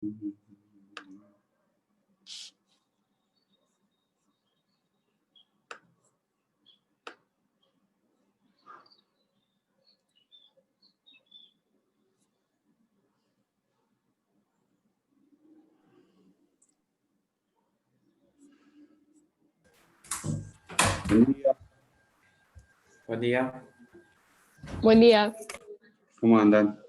Buen día. Buen día. Buen día. ¿Cómo andan?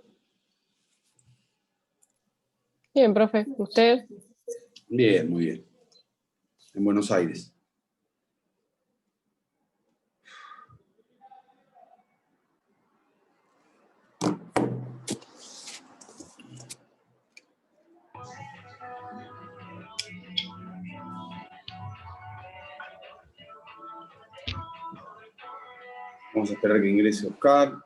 Bien, profe. ¿Usted? Bien, muy bien. En Buenos Aires. Vamos a esperar que ingrese Oscar.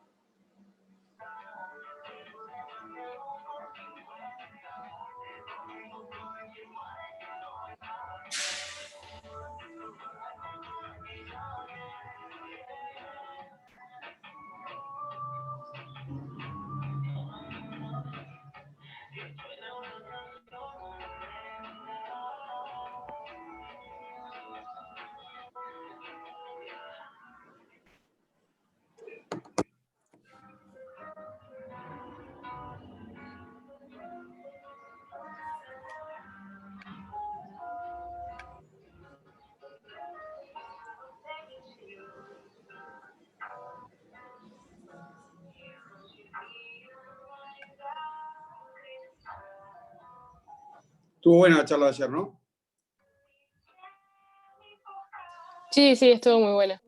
Estuvo buena la charla de ayer, ¿no? Sí, sí, estuvo muy buena.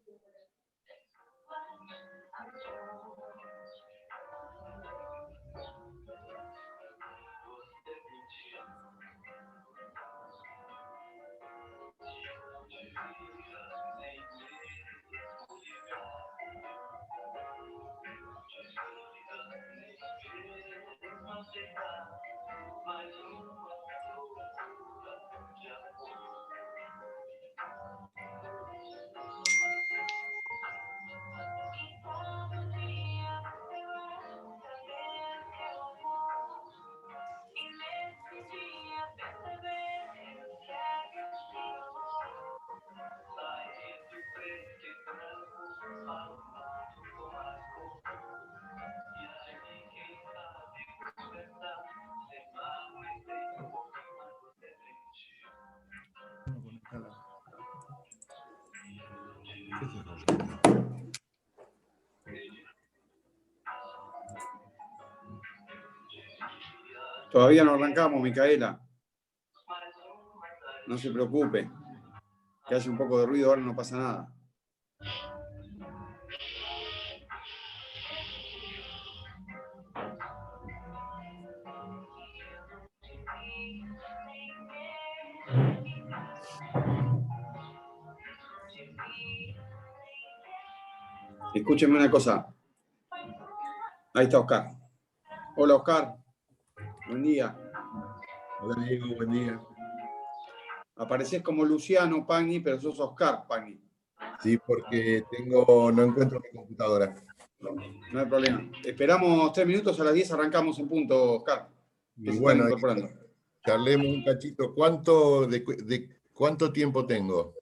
Todavía no arrancamos, Micaela. No se preocupe. Que haya un poco de ruido ahora no pasa nada. Escúchenme una cosa. Ahí está Oscar. Hola, Oscar. Buen día. Hola, Diego, buen día. Apareces como Luciano Pagni, pero sos Oscar Pagni. Sí, porque no encuentro mi computadora. No hay problema. Esperamos 3 minutos, a las 10 arrancamos en punto, Oscar. Que Y se bueno, están incorporando. charlemos un cachito. ¿Cuánto tiempo tengo?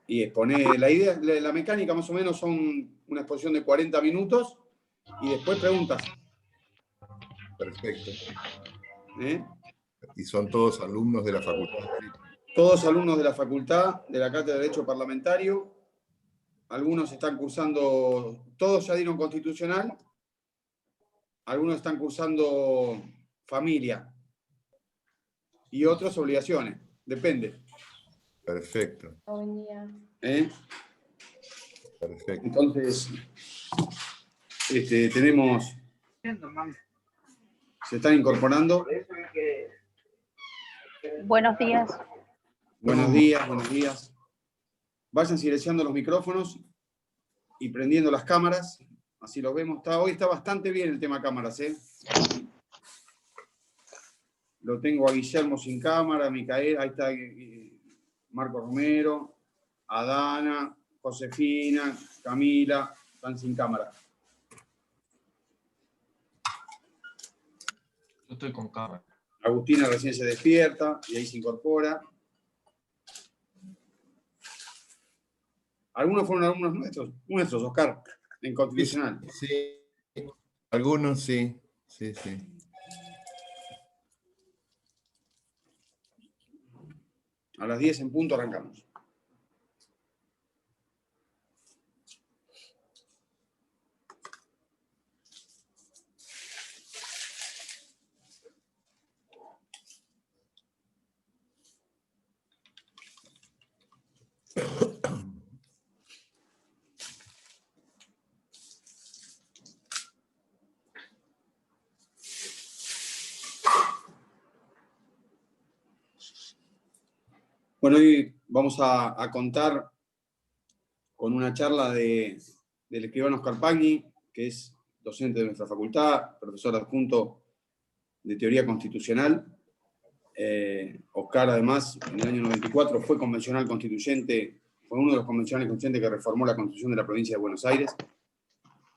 Y exponer la idea, la mecánica más o menos son una exposición de 40 minutos y después preguntas. Perfecto. ¿Eh? Y son todos alumnos de la Facultad de Derecho. Todos alumnos de la facultad, de la Cátedra de Derecho Parlamentario. Algunos están cursando, todos ya dieron constitucional. Algunos están cursando familia. Y otros obligaciones. Depende. Perfecto. Buen día. ¿Eh? Perfecto. Entonces, tenemos... Se están incorporando. Buenos días. Buenos días, buenos días. Vayan silenciando los micrófonos y prendiendo las cámaras. Así los vemos. Hoy está bastante bien el tema cámaras, ¿eh? Lo tengo a Guillermo sin cámara, a Micaela, ahí está Marco Romero, a Dana, Josefina, Camila, están sin cámara. Yo estoy con cámara. Agustina recién se despierta y ahí se incorpora. Algunos fueron alumnos nuestros, Oscar, en Constitucional. Sí, algunos sí, sí, sí. A las 10 en punto arrancamos. Bueno, hoy vamos a contar con una charla del escribano Oscar Pagni, que es docente de nuestra facultad, profesor adjunto de Teoría Constitucional. Oscar, además, en el año 94 fue convencional constituyente, fue uno de los convencionales constituyentes que reformó la Constitución de la provincia de Buenos Aires.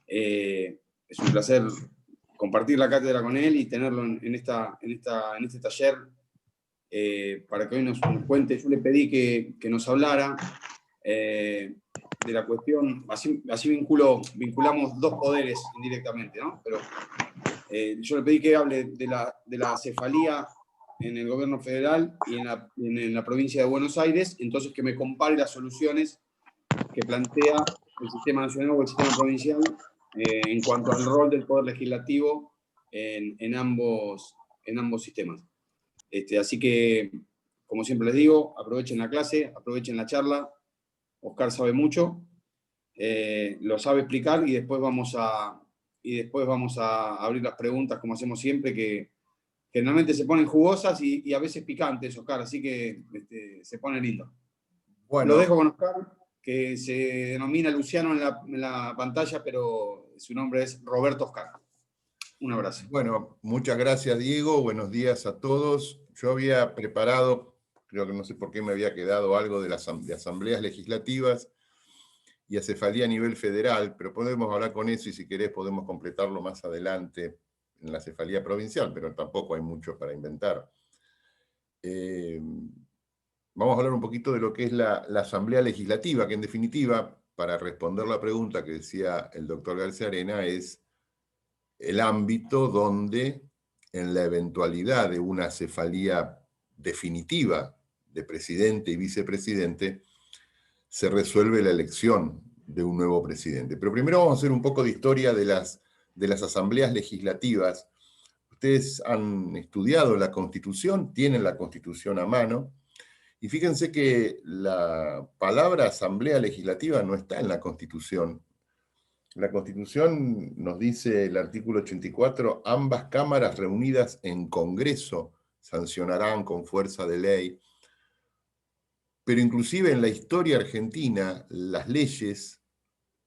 Es un placer compartir la cátedra con él y tenerlo en este taller para que hoy nos cuente. Yo le pedí que nos hablara de la cuestión, así vinculamos dos poderes indirectamente, ¿no? Pero yo le pedí que hable de la cefalía en el gobierno federal y en la provincia de Buenos Aires, entonces que me compare las soluciones que plantea el sistema nacional o el sistema provincial en cuanto al rol del poder legislativo en ambos sistemas. Así que, como siempre les digo, aprovechen la clase, aprovechen la charla. Oscar sabe mucho, lo sabe explicar y después vamos a abrir las preguntas, como hacemos siempre, que generalmente se ponen jugosas y a veces picantes, Oscar, así que se pone lindo. Bueno, Lo dejo con Oscar, que se denomina Luciano en la pantalla, pero su nombre es Roberto Oscar. Un abrazo. bueno, muchas gracias, Diego. Buenos días a todos. Yo había preparado, creo que no sé por qué me había quedado algo de asambleas legislativas y acefalía a nivel federal, pero podemos hablar con eso y si querés podemos completarlo más adelante en la cefalía provincial, pero tampoco hay mucho para inventar. Vamos a hablar un poquito de lo que es la asamblea legislativa, que en definitiva, para responder la pregunta que decía el doctor García Arena, es el ámbito donde, en la eventualidad de una cefalía definitiva de presidente y vicepresidente, se resuelve la elección de un nuevo presidente. Pero primero vamos a hacer un poco de historia de las asambleas legislativas. Ustedes han estudiado la Constitución, tienen la Constitución a mano, y fíjense que la palabra asamblea legislativa no está en la Constitución. La Constitución nos dice el artículo 84, ambas cámaras reunidas en Congreso sancionarán con fuerza de ley. Pero inclusive en la historia argentina, las leyes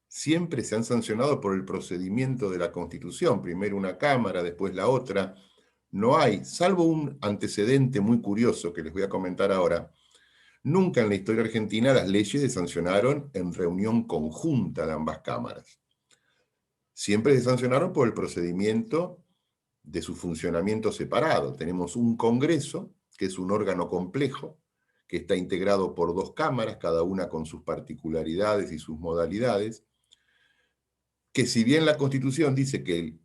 siempre se han sancionado por el procedimiento de la Constitución, primero una cámara, después la otra. No hay, salvo un antecedente muy curioso que les voy a comentar ahora, nunca en la historia argentina las leyes se sancionaron en reunión conjunta de ambas cámaras. Siempre se sancionaron por el procedimiento de su funcionamiento separado. Tenemos un Congreso, que es un órgano complejo, que está integrado por dos cámaras, cada una con sus particularidades y sus modalidades, que si bien la Constitución dice que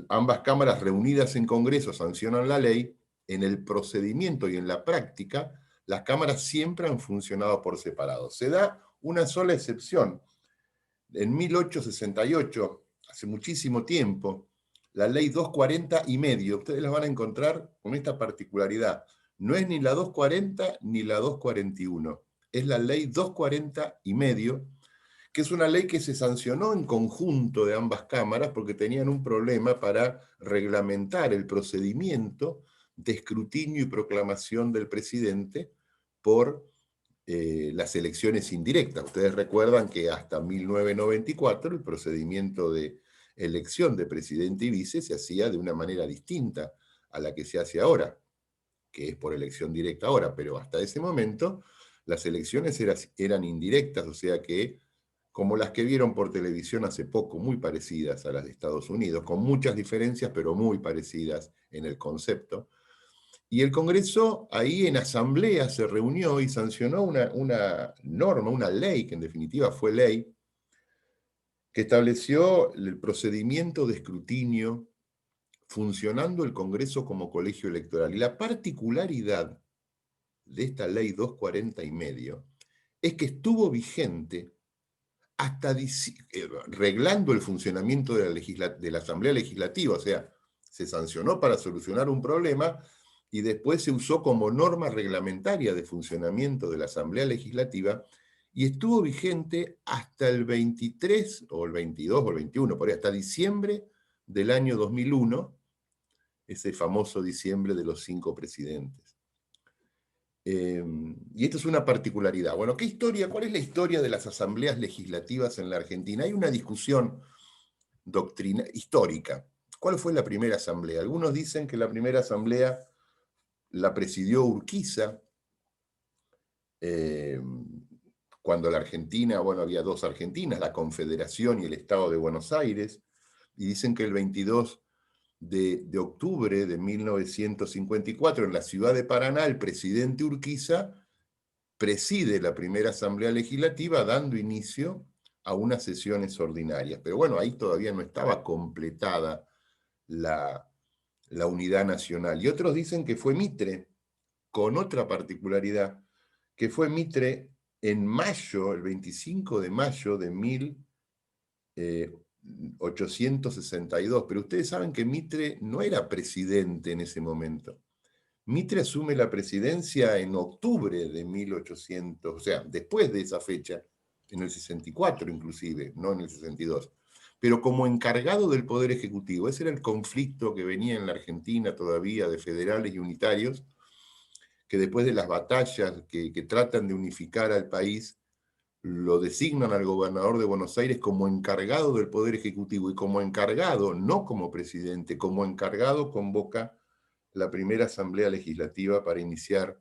ambas cámaras reunidas en Congreso sancionan la ley, en el procedimiento y en la práctica, las cámaras siempre han funcionado por separado. Se da una sola excepción. En 1868, hace muchísimo tiempo, la ley 240 y medio, ustedes la van a encontrar con esta particularidad. No es ni la 240 ni la 241, es la ley 240 y medio, que es una ley que se sancionó en conjunto de ambas cámaras porque tenían un problema para reglamentar el procedimiento de escrutinio y proclamación del presidente por las elecciones indirectas. Ustedes recuerdan que hasta 1994 el procedimiento de elección de presidente y vice se hacía de una manera distinta a la que se hace ahora, que es por elección directa ahora, pero hasta ese momento las elecciones eran indirectas, o sea que, como las que vieron por televisión hace poco, muy parecidas a las de Estados Unidos, con muchas diferencias, pero muy parecidas en el concepto. Y el Congreso ahí en asamblea se reunió y sancionó una norma, una ley, que en definitiva fue ley, que estableció el procedimiento de escrutinio funcionando el Congreso como colegio electoral. Y la particularidad de esta ley 240 y medio es que estuvo vigente hasta reglando el funcionamiento de la Asamblea Legislativa, o sea, se sancionó para solucionar un problema y después se usó como norma reglamentaria de funcionamiento de la Asamblea Legislativa y estuvo vigente hasta el 23 o el 22 o el 21, por ahí, hasta diciembre del año 2001, ese famoso diciembre de los 5 presidentes. Y esto es una particularidad. Bueno, ¿cuál es la historia de las asambleas legislativas en la Argentina? Hay una discusión histórica. ¿Cuál fue la primera asamblea? Algunos dicen que la primera asamblea la presidió Urquiza, cuando la Argentina, bueno, había 2 Argentinas, la Confederación y el Estado de Buenos Aires, y dicen que el 22 de octubre de 1954, en la ciudad de Paraná, el presidente Urquiza preside la primera asamblea legislativa dando inicio a unas sesiones ordinarias. Pero bueno, ahí todavía no estaba completada la unidad nacional. Y otros dicen que fue Mitre, con otra particularidad, que fue Mitre en mayo, el 25 de mayo de 1862, pero ustedes saben que Mitre no era presidente en ese momento. Mitre asume la presidencia en octubre de 1800, o sea, después de esa fecha, en el 64 inclusive, no en el 62, pero como encargado del Poder Ejecutivo. Ese era el conflicto que venía en la Argentina todavía de federales y unitarios, que después de las batallas que tratan de unificar al país, lo designan al gobernador de Buenos Aires como encargado del Poder Ejecutivo, y como encargado, no como presidente, como encargado convoca la primera asamblea legislativa para iniciar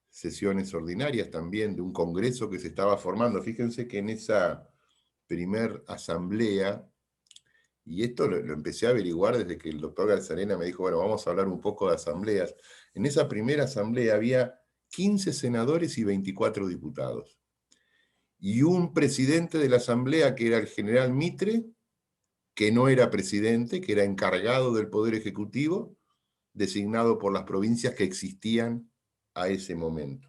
sesiones ordinarias también de un congreso que se estaba formando. Fíjense que en esa primer asamblea, y esto lo empecé a averiguar desde que el doctor Garzarena me dijo, bueno, vamos a hablar un poco de asambleas. En esa primera asamblea había 15 senadores y 24 diputados. Y un presidente de la asamblea que era el general Mitre, que no era presidente, que era encargado del Poder Ejecutivo, designado por las provincias que existían a ese momento.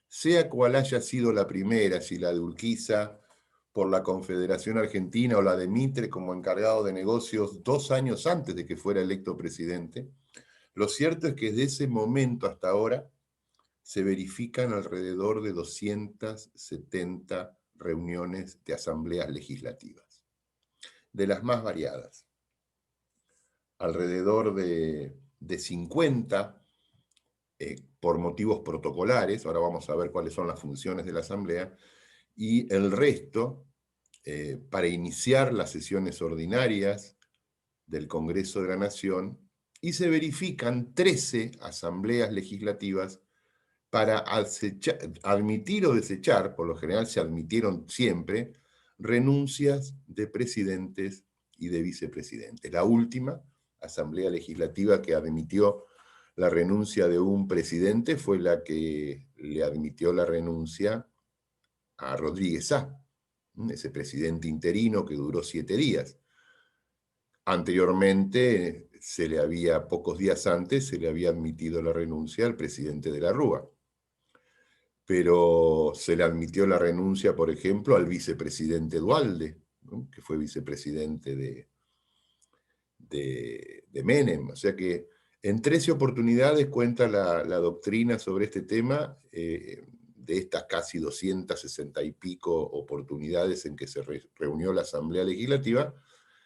Sea cual haya sido la primera, si la de Urquiza por la Confederación Argentina o la de Mitre como encargado de negocios 2 años antes de que fuera electo presidente, lo cierto es que desde ese momento hasta ahora se verifican alrededor de 270 reuniones de asambleas legislativas, de las más variadas. Alrededor de 50 por motivos protocolares, ahora vamos a ver cuáles son las funciones de la asamblea, y el resto para iniciar las sesiones ordinarias del Congreso de la Nación, y se verifican 13 asambleas legislativas para admitir o desechar, por lo general se admitieron siempre, renuncias de presidentes y de vicepresidentes. La última asamblea legislativa que admitió la renuncia de un presidente fue la que le admitió la renuncia a Rodríguez Sá, ese presidente interino que duró 7 días. Anteriormente, pocos días antes, se le había admitido la renuncia al presidente de la Rúa. Pero se le admitió la renuncia, por ejemplo, al vicepresidente Duhalde, ¿no?, que fue vicepresidente de Menem. O sea que en 13 oportunidades cuenta la doctrina sobre este tema, de estas casi 260 y pico oportunidades en que se reunió la Asamblea Legislativa,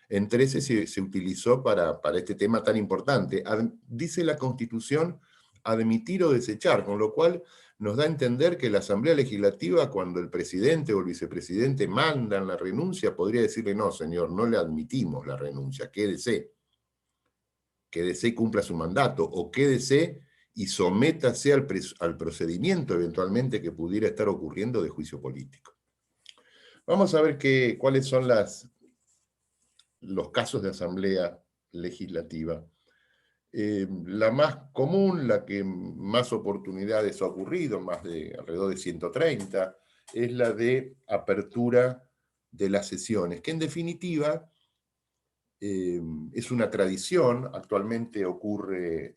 en 13 se utilizó para este tema tan importante. Dice la Constitución admitir o desechar, con lo cual nos da a entender que la Asamblea Legislativa, cuando el presidente o el vicepresidente mandan la renuncia, podría decirle, no, señor, no le admitimos la renuncia, quédese y cumpla su mandato, o quédese y sométase al procedimiento eventualmente que pudiera estar ocurriendo de juicio político. Vamos a ver cuáles son los casos de asamblea legislativa La más común, la que más oportunidades ha ocurrido, más de alrededor de 130, es la de apertura de las sesiones, que en definitiva es una tradición. Actualmente ocurre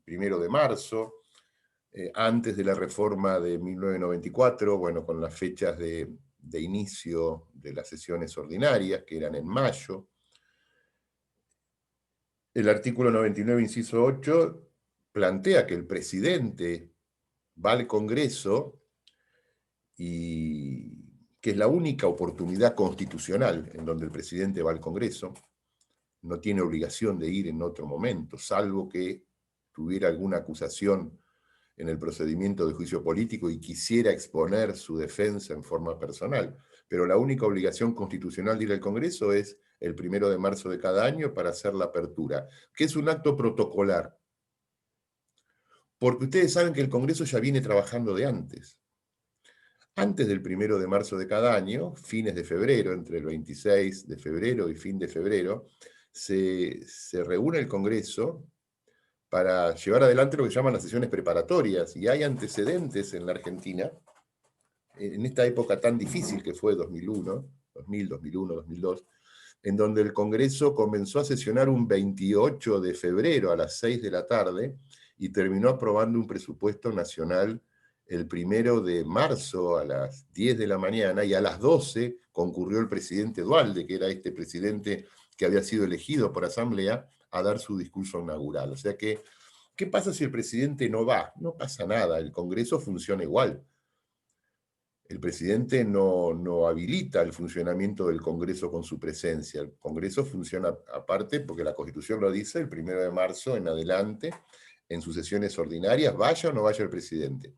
1 de marzo, antes de la reforma de 1994, bueno, con las fechas de inicio de las sesiones ordinarias, que eran en mayo. El artículo 99, inciso 8, plantea que el presidente va al Congreso y que es la única oportunidad constitucional en donde el presidente va al Congreso, no tiene obligación de ir en otro momento, salvo que tuviera alguna acusación en el procedimiento de juicio político y quisiera exponer su defensa en forma personal. Pero la única obligación constitucional de ir al Congreso es el 1 de marzo de cada año para hacer la apertura, que es un acto protocolar. Porque ustedes saben que el Congreso ya viene trabajando de antes. Antes del 1 de marzo de cada año, fines de febrero, entre el 26 de febrero y fin de febrero, se reúne el Congreso para llevar adelante lo que llaman las sesiones preparatorias, y hay antecedentes en la Argentina, en esta época tan difícil que fue 2001, 2002, en donde el Congreso comenzó a sesionar un 28 de febrero a las 6 de la tarde y terminó aprobando un presupuesto nacional el 1 de marzo a las 10 de la mañana, y a las 12 concurrió el presidente Duhalde, que era este presidente que había sido elegido por asamblea, a dar su discurso inaugural. O sea que, ¿qué pasa si el presidente no va? No pasa nada, el Congreso funciona igual. El presidente no habilita el funcionamiento del Congreso con su presencia. El Congreso funciona aparte porque la Constitución lo dice, el 1 de marzo en adelante, en sus sesiones ordinarias, vaya o no vaya el presidente.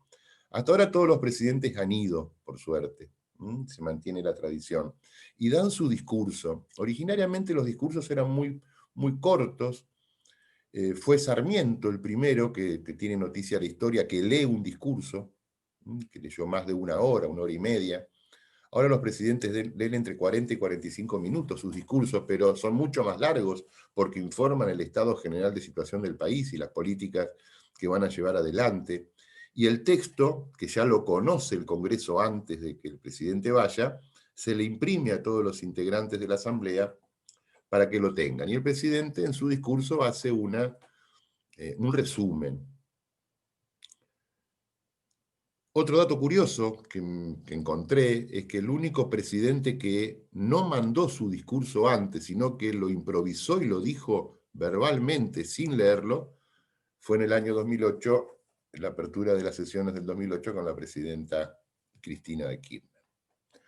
Hasta ahora todos los presidentes han ido, por suerte. Se mantiene la tradición. Y dan su discurso. Originariamente los discursos eran muy, muy cortos. Fue Sarmiento el primero que tiene noticia de la historia, que lee un discurso, que leyó más de una hora y media. Ahora los presidentes leen entre 40 y 45 minutos sus discursos, pero son mucho más largos porque informan el estado general de situación del país y las políticas que van a llevar adelante. Y el texto, que ya lo conoce el Congreso antes de que el presidente vaya, se le imprime a todos los integrantes de la Asamblea para que lo tengan. Y el presidente en su discurso hace un resumen. Otro dato curioso que encontré es que el único presidente que no mandó su discurso antes, sino que lo improvisó y lo dijo verbalmente sin leerlo, fue en el año 2008, en la apertura de las sesiones del 2008 con la presidenta Cristina de Kirchner.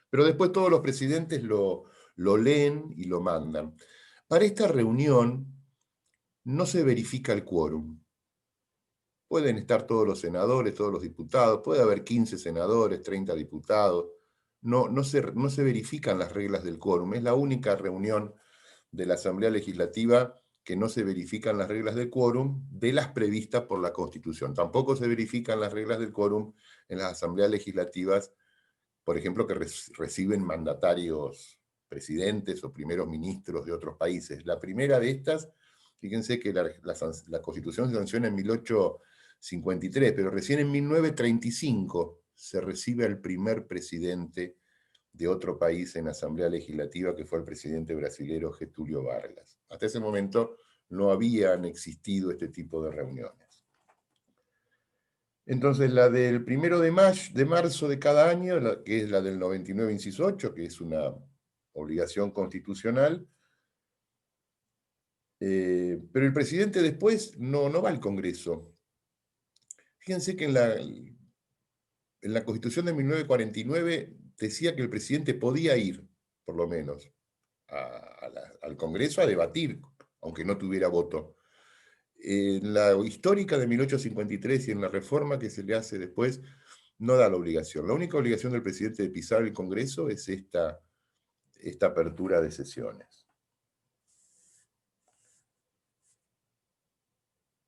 Pero después todos los presidentes lo leen y lo mandan. Para esta reunión no se verifica el quórum. Pueden estar todos los senadores, todos los diputados, puede haber 15 senadores, 30 diputados. No se verifican las reglas del quórum. Es la única reunión de la Asamblea Legislativa que no se verifican las reglas del quórum de las previstas por la Constitución. Tampoco se verifican las reglas del quórum en las asambleas legislativas, por ejemplo, que reciben mandatarios, presidentes o primeros ministros de otros países. La primera de estas, fíjense que la Constitución se sanciona en 1853, pero recién en 1935 se recibe al primer presidente de otro país en Asamblea Legislativa, que fue el presidente brasilero Getúlio Vargas. Hasta ese momento no habían existido este tipo de reuniones. Entonces, la del 1 de marzo de cada año, que es la del 99, inciso 8, que es una obligación constitucional, pero el presidente después no va al Congreso. Fíjense que en la Constitución de 1949 decía que el presidente podía ir, por lo menos, al Congreso a debatir, aunque no tuviera voto. En la histórica de 1853 y en la reforma que se le hace después, no da la obligación. La única obligación del presidente de pisar el Congreso es esta apertura de sesiones.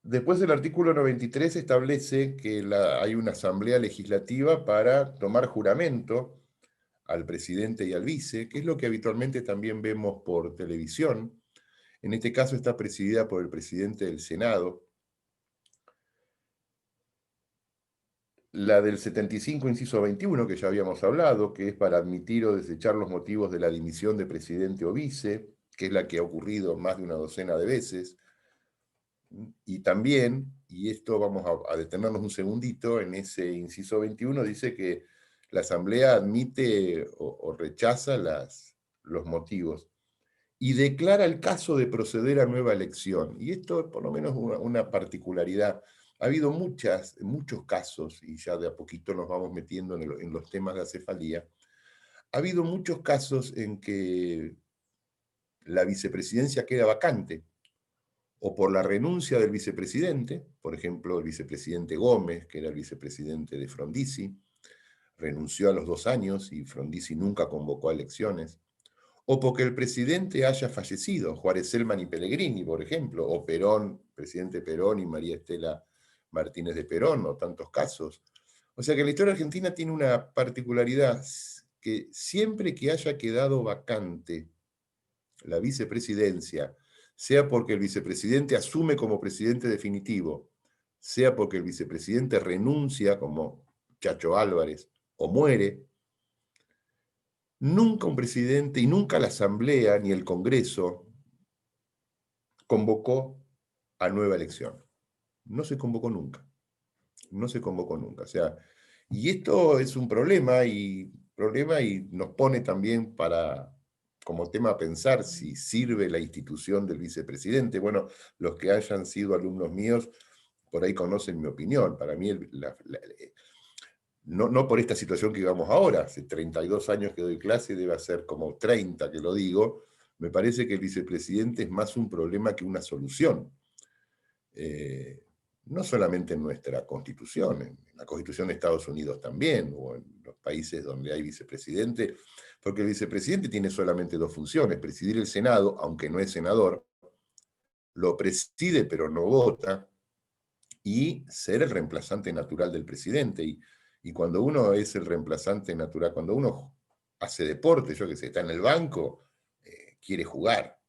Después el artículo 93 establece que hay una asamblea legislativa para tomar juramento al presidente y al vice, que es lo que habitualmente también vemos por televisión. En este caso está presidida por el presidente del Senado. La del 75, inciso 21, que ya habíamos hablado, que es para admitir o desechar los motivos de la dimisión de presidente o vice, que es la que ha ocurrido más de una docena de veces. Y también, y esto vamos a detenernos un segundito, en ese inciso 21 dice que la Asamblea admite o rechaza los motivos y declara el caso de proceder a nueva elección. Y esto es por lo menos una particularidad. Ha habido muchos casos, y ya de a poquito nos vamos metiendo en los temas de acefalía, ha habido muchos casos en que la vicepresidencia queda vacante, o por la renuncia del vicepresidente, por ejemplo, el vicepresidente Gómez, que era el vicepresidente de Frondizi, renunció a los 2 años y Frondizi nunca convocó a elecciones, o porque el presidente haya fallecido, Juárez Celman y Pellegrini, por ejemplo, o Perón, presidente Perón y María Estela Martínez de Perón, o tantos casos. O sea que la historia argentina tiene una particularidad, que siempre que haya quedado vacante la vicepresidencia, sea porque el vicepresidente asume como presidente definitivo, sea porque el vicepresidente renuncia como Chacho Álvarez o muere, nunca un presidente y nunca la Asamblea ni el Congreso convocó a nueva elección. No se convocó nunca. No se convocó nunca. O sea, y esto es un problema y nos pone también como tema a pensar si sirve la institución del vicepresidente. Bueno, los que hayan sido alumnos míos por ahí conocen mi opinión. Para mí, no por esta situación que vivamos ahora, hace 32 años que doy clase, debe ser como 30 que lo digo, me parece que el vicepresidente es más un problema que una solución. No solamente en nuestra Constitución, en la Constitución de Estados Unidos también, o en los países donde hay vicepresidente, porque el vicepresidente tiene solamente 2 funciones: presidir el Senado, aunque no es senador, lo preside pero no vota, y ser el reemplazante natural del presidente. Y cuando uno es el reemplazante natural, cuando uno hace deporte, yo que sé, está en el banco, quiere jugar,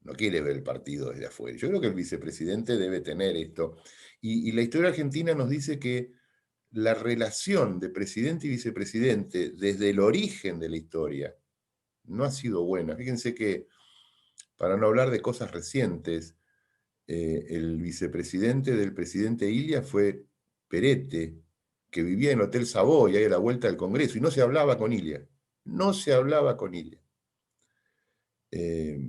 no quiere ver el partido desde afuera. Yo creo que el vicepresidente debe tener esto. Y la historia argentina nos dice que la relación de presidente y vicepresidente desde el origen de la historia no ha sido buena. Fíjense que, para no hablar de cosas recientes, el vicepresidente del presidente Ilia fue Perette, que vivía en el Hotel Savoy, ahí a la vuelta del Congreso, y no se hablaba con Ilia. No se hablaba con Ilia.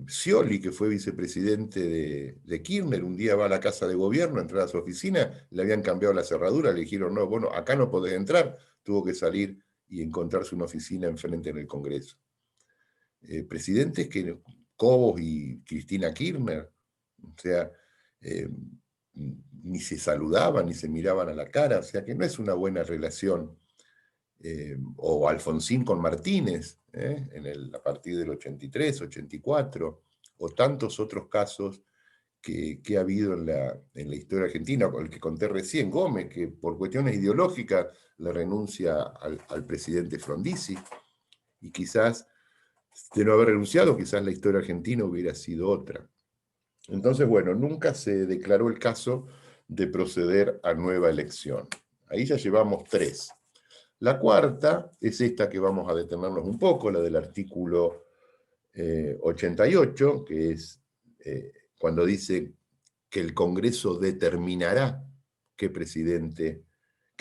Scioli, que fue vicepresidente de Kirchner, un día va a la casa de gobierno, entrar a su oficina, le habían cambiado la cerradura, le dijeron, no, bueno, acá no podés entrar, tuvo que salir y encontrarse una oficina enfrente en el Congreso. Presidentes que Cobos y Cristina Kirchner, o sea, ni se saludaban, ni se miraban a la cara, o sea que no es una buena relación. O Alfonsín con Martínez, a partir del 83, 84, o tantos otros casos que ha habido en la historia argentina, con el que conté recién, Gómez, que por cuestiones ideológicas le renuncia al presidente Frondizi, y quizás, de no haber renunciado, quizás la historia argentina hubiera sido otra. Entonces, bueno, nunca se declaró el caso de proceder a nueva elección. Ahí ya llevamos 3. La cuarta es esta que vamos a detenernos un poco, la del artículo 88, que es cuando dice que el Congreso determinará qué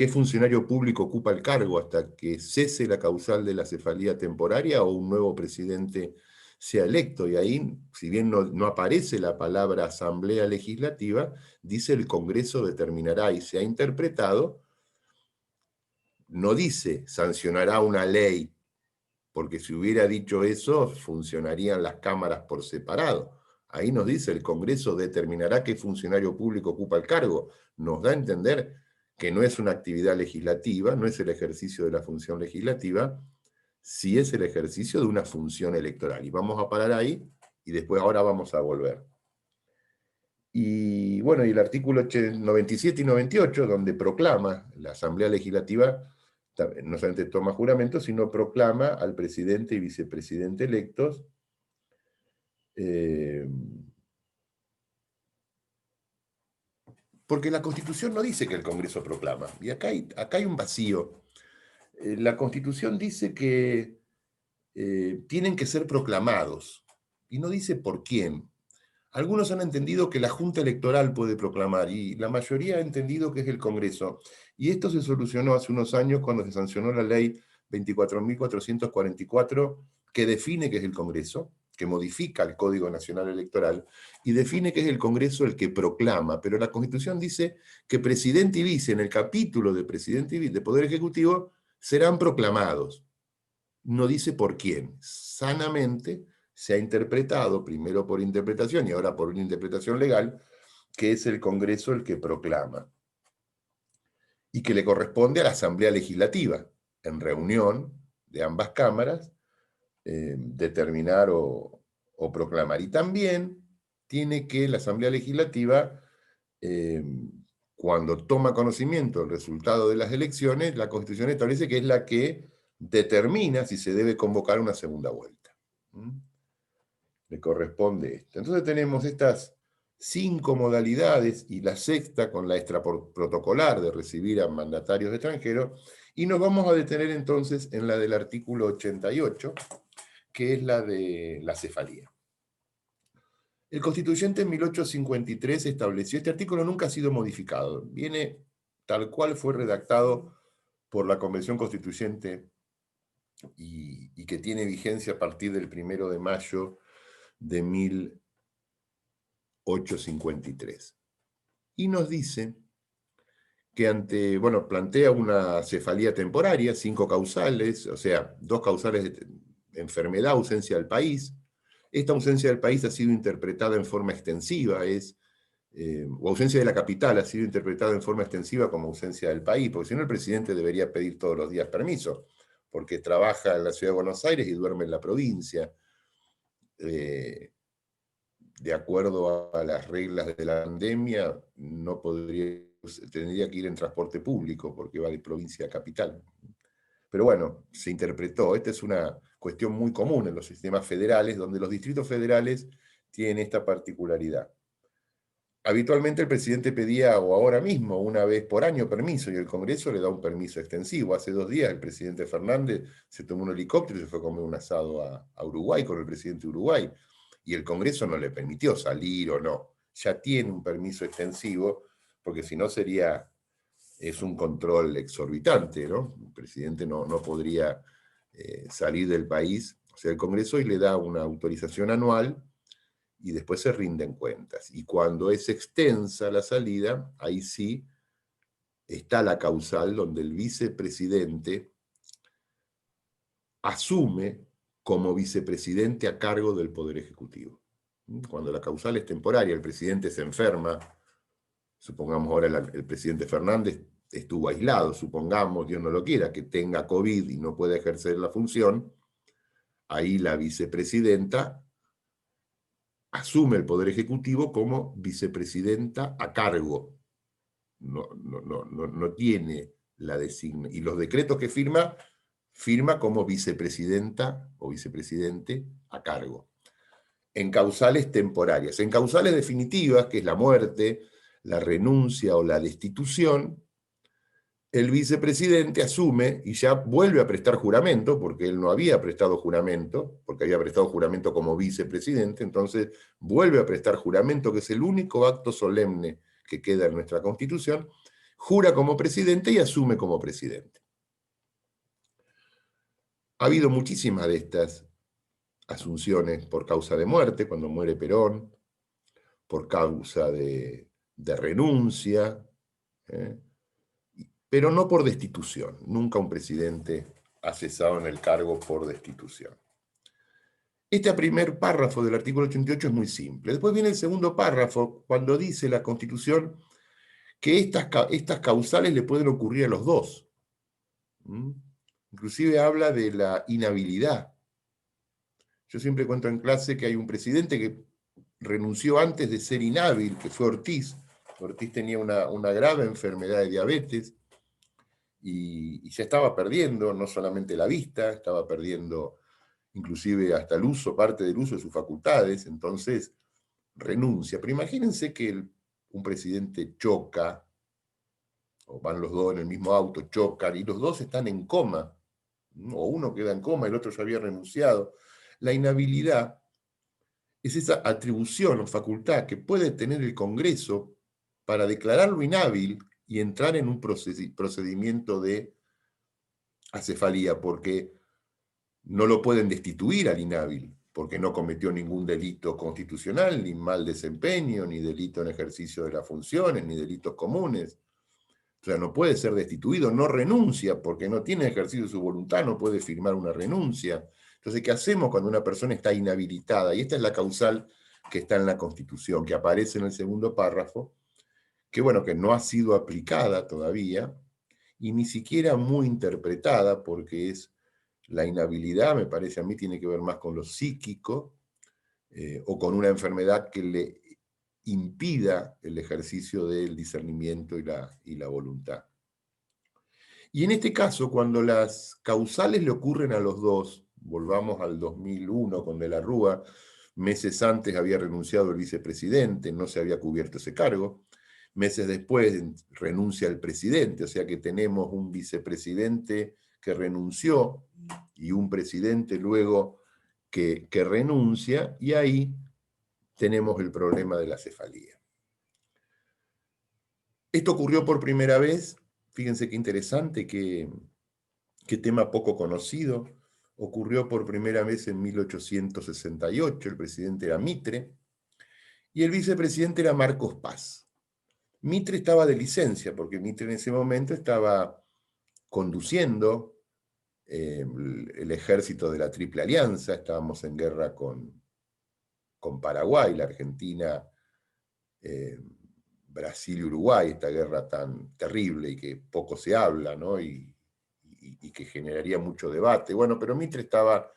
funcionario público ocupa el cargo hasta que cese la causal de la cefalía temporaria o un nuevo presidente sea electo. Y ahí, si bien no aparece la palabra Asamblea Legislativa, dice el Congreso determinará, y se ha interpretado, no dice sancionará una ley, porque si hubiera dicho eso, funcionarían las cámaras por separado. Ahí nos dice el Congreso determinará qué funcionario público ocupa el cargo. Nos da a entender que no es una actividad legislativa, no es el ejercicio de la función legislativa, sí es el ejercicio de una función electoral. Y vamos a parar ahí, y después ahora vamos a volver. Y bueno, y el artículo 97 y 98, donde proclama la Asamblea Legislativa, no solamente toma juramento, sino proclama al presidente y vicepresidente electos Porque la Constitución no dice que el Congreso proclama, y acá hay un vacío. La Constitución dice que tienen que ser proclamados, y no dice por quién. Algunos han entendido que la Junta Electoral puede proclamar, y la mayoría ha entendido que es el Congreso. Y esto se solucionó hace unos años cuando se sancionó la ley 24.444, que define qué es el Congreso, que modifica el Código Nacional Electoral, y define que es el Congreso el que proclama. Pero la Constitución dice que presidente y vice, en el capítulo de presidente y vice de Poder Ejecutivo, serán proclamados. No dice por quién. Sanamente se ha interpretado, primero por interpretación y ahora por una interpretación legal, que es el Congreso el que proclama. Y que le corresponde a la Asamblea Legislativa, en reunión de ambas cámaras, determinar o proclamar. Y también tiene que la Asamblea Legislativa, cuando toma conocimiento del resultado de las elecciones, la Constitución establece que es la que determina si se debe convocar una segunda vuelta. Le corresponde esto. Entonces tenemos estas 5 modalidades y la sexta con la extraprotocolar de recibir a mandatarios extranjeros, y nos vamos a detener entonces en la del artículo 88, que es la de la cefalía. El constituyente en 1853 estableció, este artículo nunca ha sido modificado, viene tal cual fue redactado por la Convención Constituyente y que tiene vigencia a partir del 1 de mayo de 1853. Y nos dice que plantea una cefalía temporaria, 5 causales, o sea, 2 causales de enfermedad, ausencia del país. Esta ausencia del país ha sido interpretada en forma extensiva, o ausencia de la capital ha sido interpretada en forma extensiva como ausencia del país, porque si no el presidente debería pedir todos los días permiso, porque trabaja en la ciudad de Buenos Aires y duerme en la provincia. De acuerdo a las reglas de la pandemia, tendría que ir en transporte público, porque va de provincia a capital. Pero bueno, se interpretó. Esta es una cuestión muy común en los sistemas federales, donde los distritos federales tienen esta particularidad. Habitualmente el presidente pedía, o ahora mismo, una vez por año permiso, y el Congreso le da un permiso extensivo. Hace 2 días el presidente Fernández se tomó un helicóptero y se fue a comer un asado a Uruguay con el presidente de Uruguay, y el Congreso no le permitió salir o no. Ya tiene un permiso extensivo, porque si no es un control exorbitante, ¿no? El presidente no podría salir del país. O sea, el Congreso hoy le da una autorización anual y después se rinden cuentas. Y cuando es extensa la salida, ahí sí está la causal donde el vicepresidente asume como vicepresidente a cargo del Poder Ejecutivo. Cuando la causal es temporaria, el presidente se enferma, supongamos ahora el presidente Fernández estuvo aislado, supongamos, Dios no lo quiera, que tenga COVID y no pueda ejercer la función, ahí la vicepresidenta asume el Poder Ejecutivo como vicepresidenta a cargo. No tiene la designación. Y los decretos que firma como vicepresidenta o vicepresidente a cargo. En causales temporarias. En causales definitivas, que es la muerte, la renuncia o la destitución, el vicepresidente asume y ya vuelve a prestar juramento, porque él no había prestado juramento, porque había prestado juramento como vicepresidente, entonces vuelve a prestar juramento, que es el único acto solemne que queda en nuestra Constitución, jura como presidente y asume como presidente. Ha habido muchísimas de estas asunciones por causa de muerte, cuando muere Perón, por causa de renuncia, pero no por destitución. Nunca un presidente ha cesado en el cargo por destitución. Este primer párrafo del artículo 88 es muy simple. Después viene el segundo párrafo, cuando dice la Constitución que estas causales le pueden ocurrir a los dos. Inclusive habla de la inhabilidad. Yo siempre cuento en clase que hay un presidente que renunció antes de ser inhábil, que fue Ortiz. Ortiz tenía una grave enfermedad de diabetes, y ya estaba perdiendo no solamente la vista, estaba perdiendo inclusive hasta parte del uso de sus facultades, entonces renuncia. Pero imagínense que un presidente choca, o van los dos en el mismo auto, chocan, y los dos están en coma, o uno queda en coma, el otro ya había renunciado. La inhabilidad es esa atribución o facultad que puede tener el Congreso para declararlo inhábil y entrar en un procedimiento de acefalía, porque no lo pueden destituir al inhábil, porque no cometió ningún delito constitucional, ni mal desempeño, ni delito en ejercicio de las funciones, ni delitos comunes. O sea, no puede ser destituido, no renuncia, porque no tiene ejercicio de su voluntad, no puede firmar una renuncia. Entonces, ¿qué hacemos cuando una persona está inhabilitada? Y esta es la causal que está en la Constitución, que aparece en el segundo párrafo, que bueno, que no ha sido aplicada todavía, y ni siquiera muy interpretada, porque es la inhabilidad, me parece a mí, tiene que ver más con lo psíquico, o con una enfermedad que le impida el ejercicio del discernimiento y la voluntad. Y en este caso, cuando las causales le ocurren a los dos, volvamos al 2001 con De la Rúa, meses antes había renunciado el vicepresidente, no se había cubierto ese cargo, meses después renuncia el presidente, o sea que tenemos un vicepresidente que renunció y un presidente luego que renuncia, y ahí tenemos el problema de la cefalía. Esto ocurrió por primera vez, fíjense qué interesante, qué tema poco conocido, ocurrió por primera vez en 1868, el presidente era Mitre, y el vicepresidente era Marcos Paz. Mitre estaba de licencia, porque Mitre en ese momento estaba conduciendo el ejército de la Triple Alianza, estábamos en guerra con Paraguay, la Argentina, Brasil y Uruguay, esta guerra tan terrible y que poco se habla, ¿no? y que generaría mucho debate. Bueno, pero Mitre estaba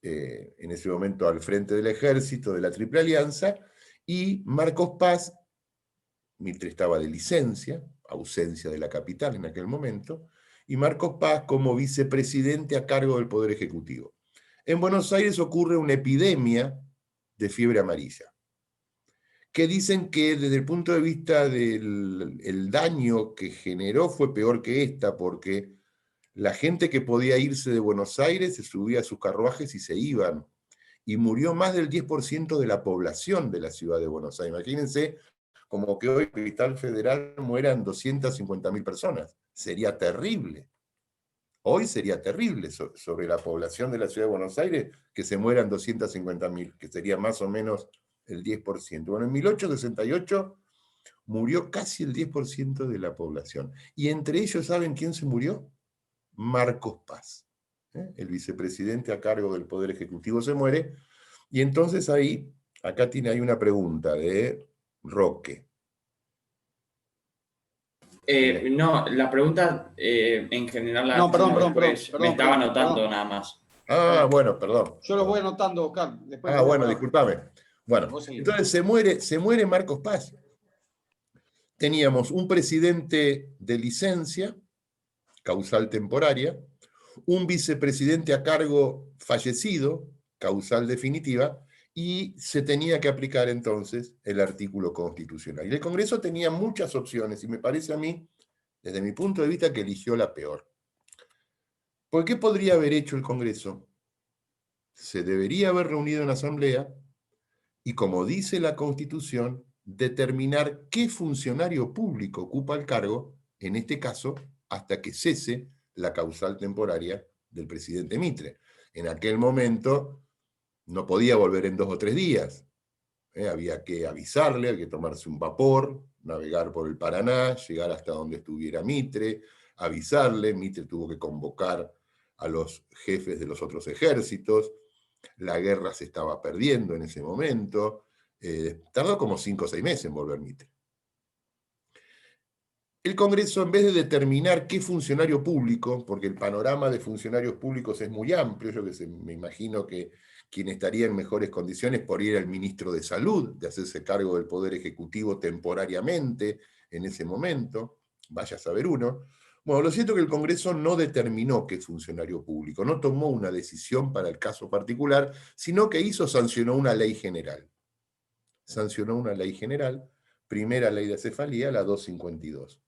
en ese momento al frente del ejército de la Triple Alianza, y Marcos Paz, Mitre estaba de licencia, ausencia de la capital en aquel momento, y Marcos Paz como vicepresidente a cargo del Poder Ejecutivo. En Buenos Aires ocurre una epidemia de fiebre amarilla, que dicen que desde el punto de vista del daño que generó fue peor que esta, porque la gente que podía irse de Buenos Aires se subía a sus carruajes y se iban, y murió más del 10% de la población de la ciudad de Buenos Aires. Imagínense como que hoy en Capital Federal mueran 250.000 personas. Sería terrible. Hoy sería terrible sobre la población de la ciudad de Buenos Aires que se mueran 250.000, que sería más o menos el 10%. Bueno, en 1868 murió casi el 10% de la población. Y entre ellos, ¿saben quién se murió? Marcos Paz. El vicepresidente a cargo del Poder Ejecutivo se muere. Y entonces acá hay una pregunta de Roque. No, la pregunta en general la No, perdón, me estaba anotando nada más. Bueno, perdón. Yo los voy anotando, Oscar. Bueno, discúlpame. Bueno, entonces se muere Marcos Paz. Teníamos un presidente de licencia, causal temporaria, un vicepresidente a cargo fallecido, causal definitiva, y se tenía que aplicar entonces el artículo constitucional. Y el Congreso tenía muchas opciones, y me parece a mí, desde mi punto de vista, que eligió la peor. ¿Por qué podría haber hecho el Congreso? Se debería haber reunido en asamblea y, como dice la Constitución, determinar qué funcionario público ocupa el cargo, en este caso, hasta que cese la causal temporaria del presidente Mitre. En aquel momento no podía volver en 2 o 3 días. Había que avisarle, había que tomarse un vapor, navegar por el Paraná, llegar hasta donde estuviera Mitre, avisarle. Mitre tuvo que convocar a los jefes de los otros ejércitos. La guerra se estaba perdiendo en ese momento. Tardó como 5 o 6 meses en volver Mitre. El Congreso, en vez de determinar qué funcionario público, porque el panorama de funcionarios públicos es muy amplio, me imagino que quien estaría en mejores condiciones podría ir al ministro de Salud, de hacerse cargo del Poder Ejecutivo temporariamente en ese momento, vaya a saber uno. Bueno, lo cierto es que el Congreso no determinó qué funcionario público, no tomó una decisión para el caso particular, sino que sancionó una ley general. Sancionó una ley general, primera ley de acefalía, la 252,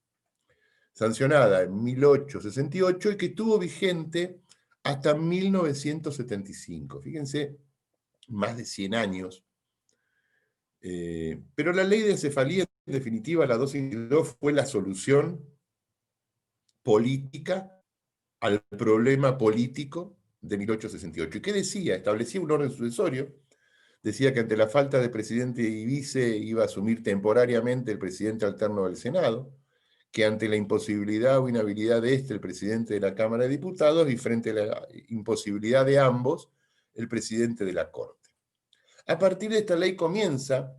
sancionada en 1868 y que estuvo vigente hasta 1975. Fíjense, más de 100 años. Pero la ley de cefalía, en definitiva, la 252, fue la solución política al problema político de 1868. ¿Y qué decía? Establecía un orden sucesorio. Decía que ante la falta de presidente y vice iba a asumir temporariamente el presidente alterno del Senado, que ante la imposibilidad o inhabilidad de el presidente de la Cámara de Diputados, y frente a la imposibilidad de ambos, el presidente de la Corte. A partir de esta ley comienza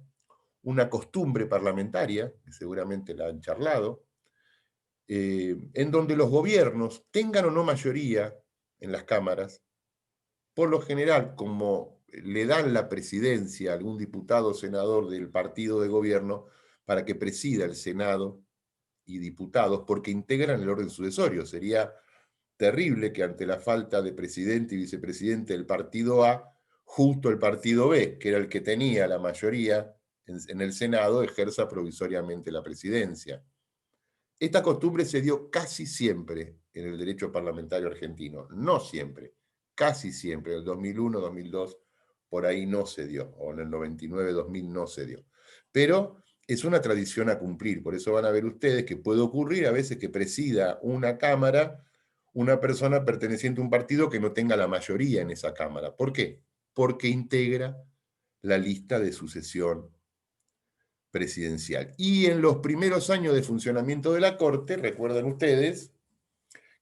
una costumbre parlamentaria, que seguramente la han charlado, en donde los gobiernos, tengan o no mayoría en las cámaras, por lo general, como le dan la presidencia a algún diputado o senador del partido de gobierno para que presida el Senado y diputados, porque integran el orden sucesorio. Sería terrible que ante la falta de presidente y vicepresidente del partido A, justo el partido B, que era el que tenía la mayoría en el Senado, ejerza provisoriamente la presidencia. Esta costumbre se dio casi siempre en el derecho parlamentario argentino, no siempre, casi siempre. En el 2001, 2002, por ahí no se dio, o en el 99, 2000 no se dio. Pero es una tradición a cumplir, por eso van a ver ustedes que puede ocurrir a veces que presida una cámara una persona perteneciente a un partido que no tenga la mayoría en esa cámara. ¿Por qué? Porque integra la lista de sucesión presidencial. Y en los primeros años de funcionamiento de la Corte, recuerdan ustedes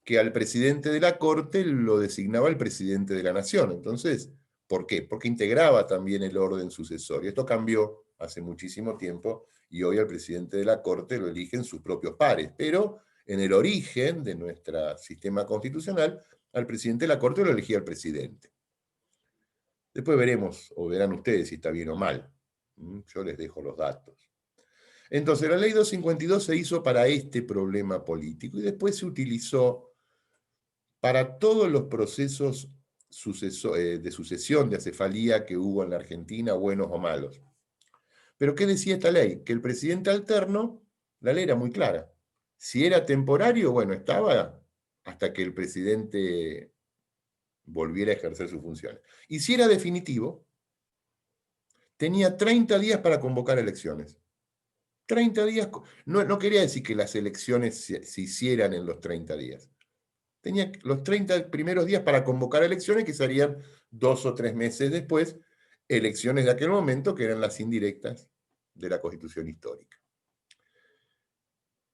que al presidente de la Corte lo designaba el presidente de la Nación. Entonces, ¿por qué? Porque integraba también el orden sucesorio. Esto cambió hace muchísimo tiempo y hoy al presidente de la Corte lo eligen sus propios pares. Pero en el origen de nuestro sistema constitucional, al presidente de la Corte lo elegía el presidente. Después veremos, o verán ustedes si está bien o mal. Yo les dejo los datos. Entonces, la ley 252 se hizo para este problema político y después se utilizó para todos los procesos de sucesión de acefalía que hubo en la Argentina, buenos o malos. Pero ¿qué decía esta ley? Que el presidente alterno, la ley era muy clara. Si era temporario, bueno, estaba hasta que el presidente volviera a ejercer sus funciones. Y si era definitivo, tenía 30 días para convocar elecciones. 30 días, no quería decir que las elecciones se hicieran en los 30 días. Tenía los 30 primeros días para convocar elecciones, que serían 2 o 3 meses después, elecciones de aquel momento, que eran las indirectas de la Constitución histórica.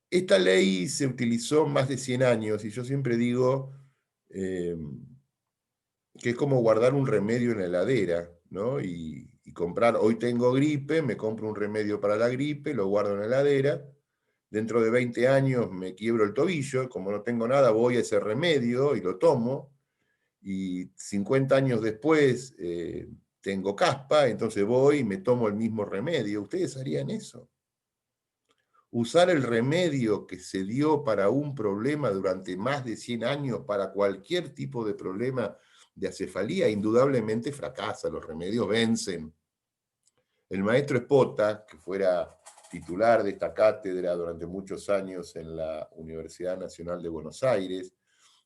Esta ley se utilizó más de 100 años, y yo siempre digo que es como guardar un remedio en la heladera, ¿no? Y comprar, hoy tengo gripe, me compro un remedio para la gripe, lo guardo en la heladera, dentro de 20 años me quiebro el tobillo, como no tengo nada, voy a ese remedio y lo tomo, y 50 años después tengo caspa, entonces voy y me tomo el mismo remedio. ¿Ustedes harían eso? Usar el remedio que se dio para un problema durante más de 100 años, para cualquier tipo de problema de acefalía, indudablemente fracasa, los remedios vencen. El maestro Espota, que fuera titular de esta cátedra durante muchos años en la Universidad Nacional de Buenos Aires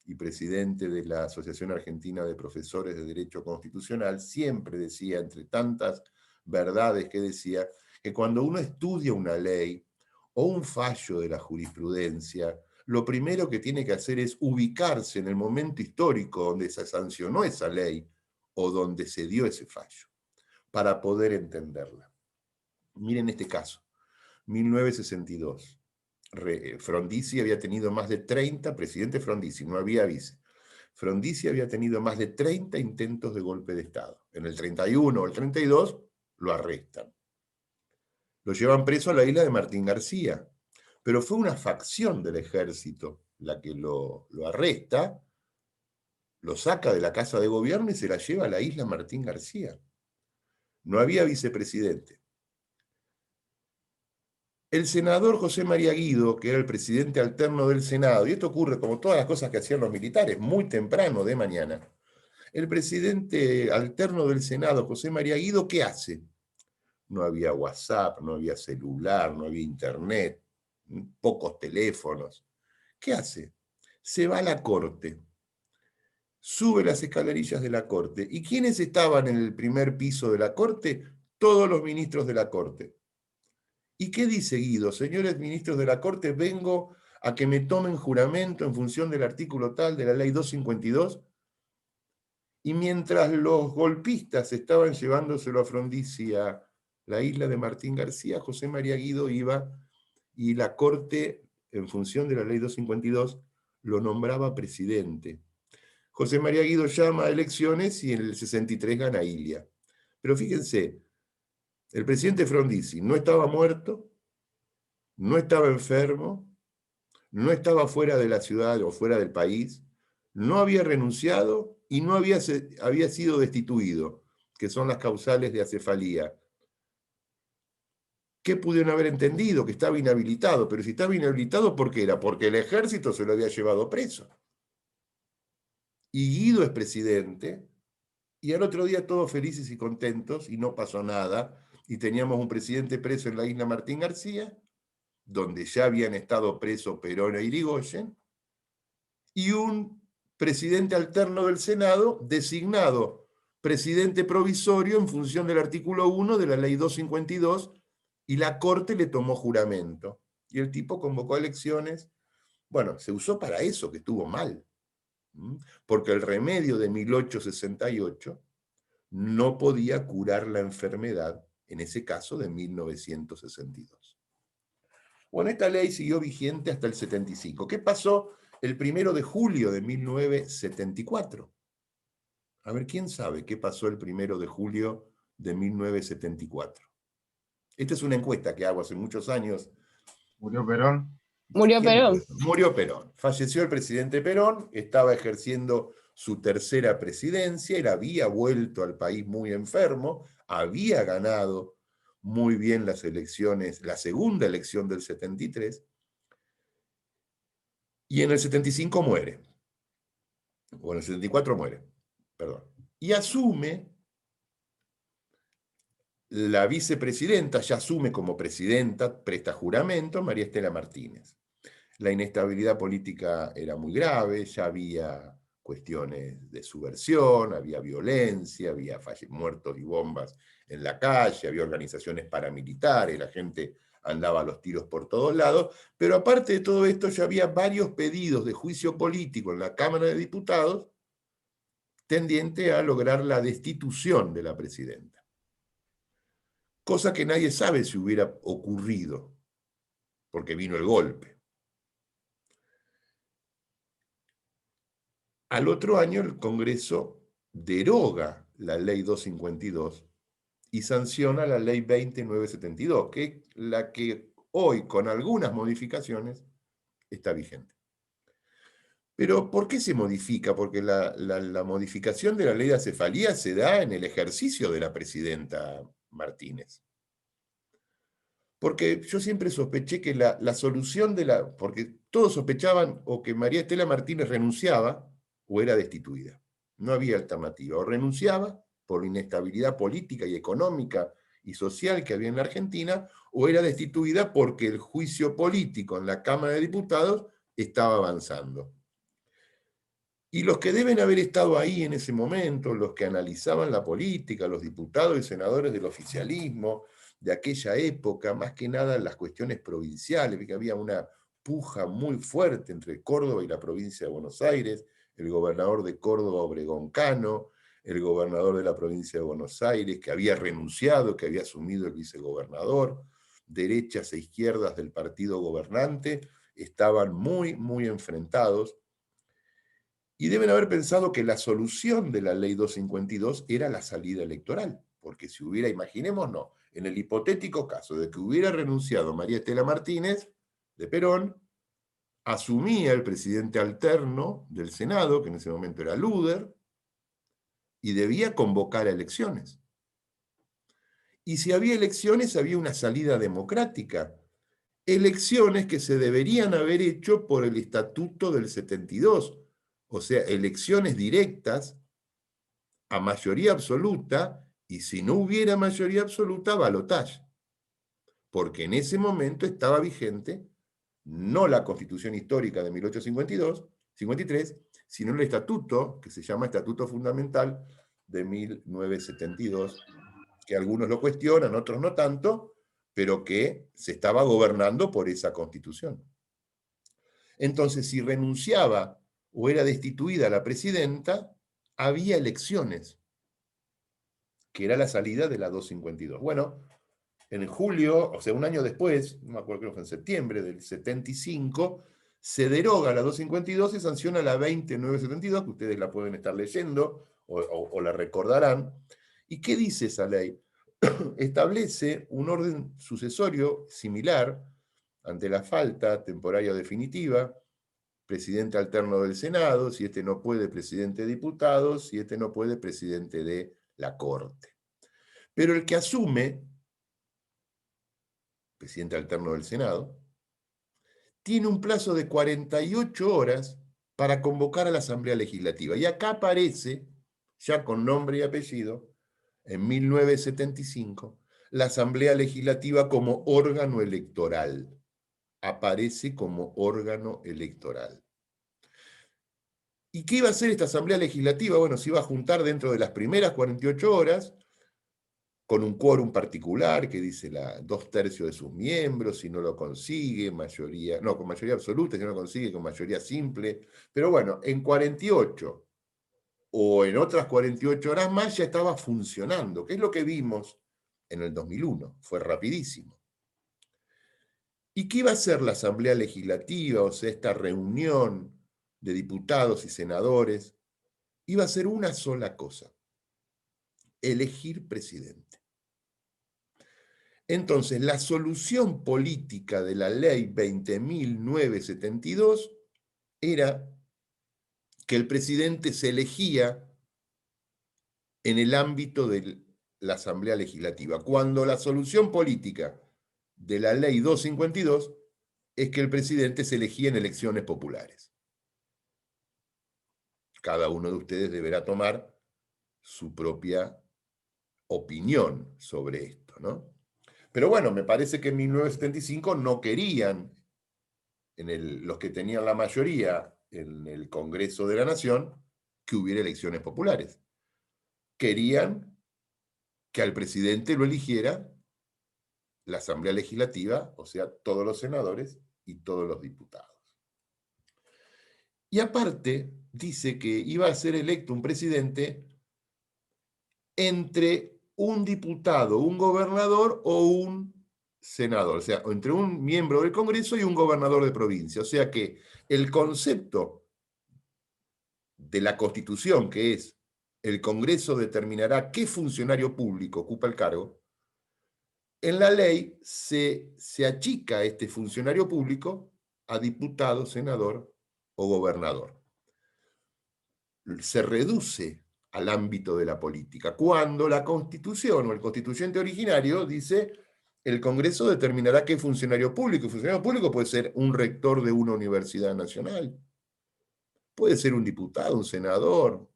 y presidente de la Asociación Argentina de Profesores de Derecho Constitucional, siempre decía, entre tantas verdades que decía, que cuando uno estudia una ley o un fallo de la jurisprudencia, lo primero que tiene que hacer es ubicarse en el momento histórico donde se sancionó esa ley o donde se dio ese fallo, para poder entenderla. Miren este caso, 1962. Frondizi había tenido más de 30, presidente Frondizi, no había vice. Frondizi había tenido más de 30 intentos de golpe de Estado. En el 31 o el 32 lo arrestan. Lo llevan preso a la isla de Martín García, pero fue una facción del ejército la que lo arresta, lo saca de la casa de gobierno y se la lleva a la isla Martín García. No había vicepresidente. El senador José María Guido, que era el presidente alterno del Senado, y esto ocurre como todas las cosas que hacían los militares, muy temprano de mañana, el presidente alterno del Senado, José María Guido, ¿qué hace? no había WhatsApp, no había celular, no había internet, pocos teléfonos. ¿Qué hace? Se va a la corte, sube las escalerillas de la corte. ¿Y quiénes estaban en el primer piso de la corte? Todos los ministros de la corte. ¿Y qué dice Guido? Señores ministros de la corte, vengo a que me tomen juramento en función del artículo tal de la ley 252. Y mientras los golpistas estaban llevándoselo a Frondizi a la isla de Martín García, José María Guido iba y la corte, en función de la ley 252, lo nombraba presidente. José María Guido llama a elecciones y en el 63 gana Ilia. Pero fíjense, el presidente Frondizi no estaba muerto, no estaba enfermo, no estaba fuera de la ciudad o fuera del país, no había renunciado y no había sido destituido, que son las causales de acefalía. ¿Qué pudieron haber entendido? Que estaba inhabilitado, pero si estaba inhabilitado, ¿por qué era? Porque el ejército se lo había llevado preso. Y Guido es presidente, y al otro día todos felices y contentos, y no pasó nada, y teníamos un presidente preso en la isla Martín García, donde ya habían estado presos Perón e Irigoyen, y un presidente alterno del Senado designado presidente provisorio en función del artículo 1 de la ley 252, y la Corte le tomó juramento. Y el tipo convocó elecciones. Bueno, se usó para eso, que estuvo mal. Porque el remedio de 1868 no podía curar la enfermedad, en ese caso de 1962. Bueno, esta ley siguió vigente hasta el 75. ¿Qué pasó el 1 de julio de 1974? A ver, ¿quién sabe qué pasó el 1 de julio de 1974? Esta es una encuesta que hago hace muchos años. ¿Murió Perón? Murió Perón. Murió Perón. Falleció el presidente Perón, estaba ejerciendo su tercera presidencia, él había vuelto al país muy enfermo, había ganado muy bien las elecciones, la segunda elección del 73, y en el 75 muere. O en el 74 muere, perdón. Y asume la vicepresidenta, ya asume como presidenta, presta juramento, María Estela Martínez. La inestabilidad política era muy grave, ya había cuestiones de subversión, había violencia, había muertos y bombas en la calle, había organizaciones paramilitares, la gente andaba a los tiros por todos lados, pero aparte de todo esto ya había varios pedidos de juicio político en la Cámara de Diputados tendiente a lograr la destitución de la presidenta. Cosa que nadie sabe si hubiera ocurrido, porque vino el golpe. Al otro año el Congreso deroga la ley 252 y sanciona la ley 20972, que es la que hoy, con algunas modificaciones, está vigente. Pero ¿por qué se modifica? Porque la modificación de la ley de acefalía se da en el ejercicio de la presidenta Martínez. Porque yo siempre sospeché que la solución porque todos sospechaban o que María Estela Martínez renunciaba o era destituida. No había alternativa. O renunciaba por la inestabilidad política y económica y social que había en la Argentina, o era destituida porque el juicio político en la Cámara de Diputados estaba avanzando. Y los que deben haber estado ahí en ese momento, los que analizaban la política, los diputados y senadores del oficialismo de aquella época, más que nada en las cuestiones provinciales, porque había una puja muy fuerte entre Córdoba y la provincia de Buenos Aires, el gobernador de Córdoba, Obregón Cano, el gobernador de la provincia de Buenos Aires, que había renunciado, que había asumido el vicegobernador, derechas e izquierdas del partido gobernante, estaban muy, muy enfrentados. Y deben haber pensado que la solución de la ley 252 era la salida electoral, porque si hubiera, imaginémonos, en el hipotético caso de que hubiera renunciado María Estela Martínez de Perón, asumía el presidente alterno del Senado, que en ese momento era Luder, y debía convocar a elecciones. Y si había elecciones, había una salida democrática. Elecciones que se deberían haber hecho por el Estatuto del 72, o sea, elecciones directas a mayoría absoluta Y si no hubiera mayoría absoluta, balotaje. Porque en ese momento estaba vigente no la Constitución Histórica de 1853, sino el estatuto, que se llama Estatuto Fundamental de 1972, que algunos lo cuestionan, otros no tanto, pero que se estaba gobernando por esa Constitución. Entonces, si renunciaba o era destituida la presidenta, había elecciones, que era la salida de la 252. Bueno, en julio, o sea, un año después, no me acuerdo, creo que fue en septiembre del 75, se deroga la 252 y sanciona la 20972, que ustedes la pueden estar leyendo o la recordarán. ¿Y qué dice esa ley? Establece un orden sucesorio similar ante la falta temporaria o definitiva, presidente alterno del Senado, si este no puede, presidente de diputados, si este no puede, presidente de la Corte. Pero el que asume, presidente alterno del Senado, tiene un plazo de 48 horas para convocar a la Asamblea Legislativa. Y acá aparece, ya con nombre y apellido, en 1975, la Asamblea Legislativa como órgano electoral. Aparece como órgano electoral. ¿Y qué iba a hacer esta Asamblea Legislativa? Bueno, se iba a juntar dentro de las primeras 48 horas, con un quórum particular que dice 2/3 de sus miembros, si no lo consigue, mayoría, no, con mayoría absoluta, si no lo consigue, con mayoría simple. Pero bueno, en 48 o en otras 48 horas más ya estaba funcionando, que es lo que vimos en el 2001, fue rapidísimo. ¿Y qué iba a hacer la Asamblea Legislativa, o sea, esta reunión de diputados y senadores? Iba a hacer una sola cosa: elegir presidente. Entonces, la solución política de la ley 20.972 era que el presidente se elegía en el ámbito de la Asamblea Legislativa, cuando la solución política de la ley 252 es que el presidente se elegía en elecciones populares. Cada uno de ustedes deberá tomar su propia opinión sobre esto, ¿no? Pero bueno, me parece que en 1975 no querían, los que tenían la mayoría en el Congreso de la Nación, que hubiera elecciones populares. Querían que al presidente lo eligiera la Asamblea Legislativa, o sea, todos los senadores y todos los diputados. Y aparte, dice que iba a ser electo un presidente entre un diputado, un gobernador o un senador, o sea, entre un miembro del Congreso y un gobernador de provincia. O sea que el concepto de la Constitución, que es el Congreso determinará qué funcionario público ocupa el cargo, en la ley se achica este funcionario público a diputado, senador o gobernador. Se reduce al ámbito de la política, cuando la Constitución o el constituyente originario dice: el Congreso determinará qué funcionario público. El funcionario público puede ser un rector de una universidad nacional, puede ser un diputado, un senador.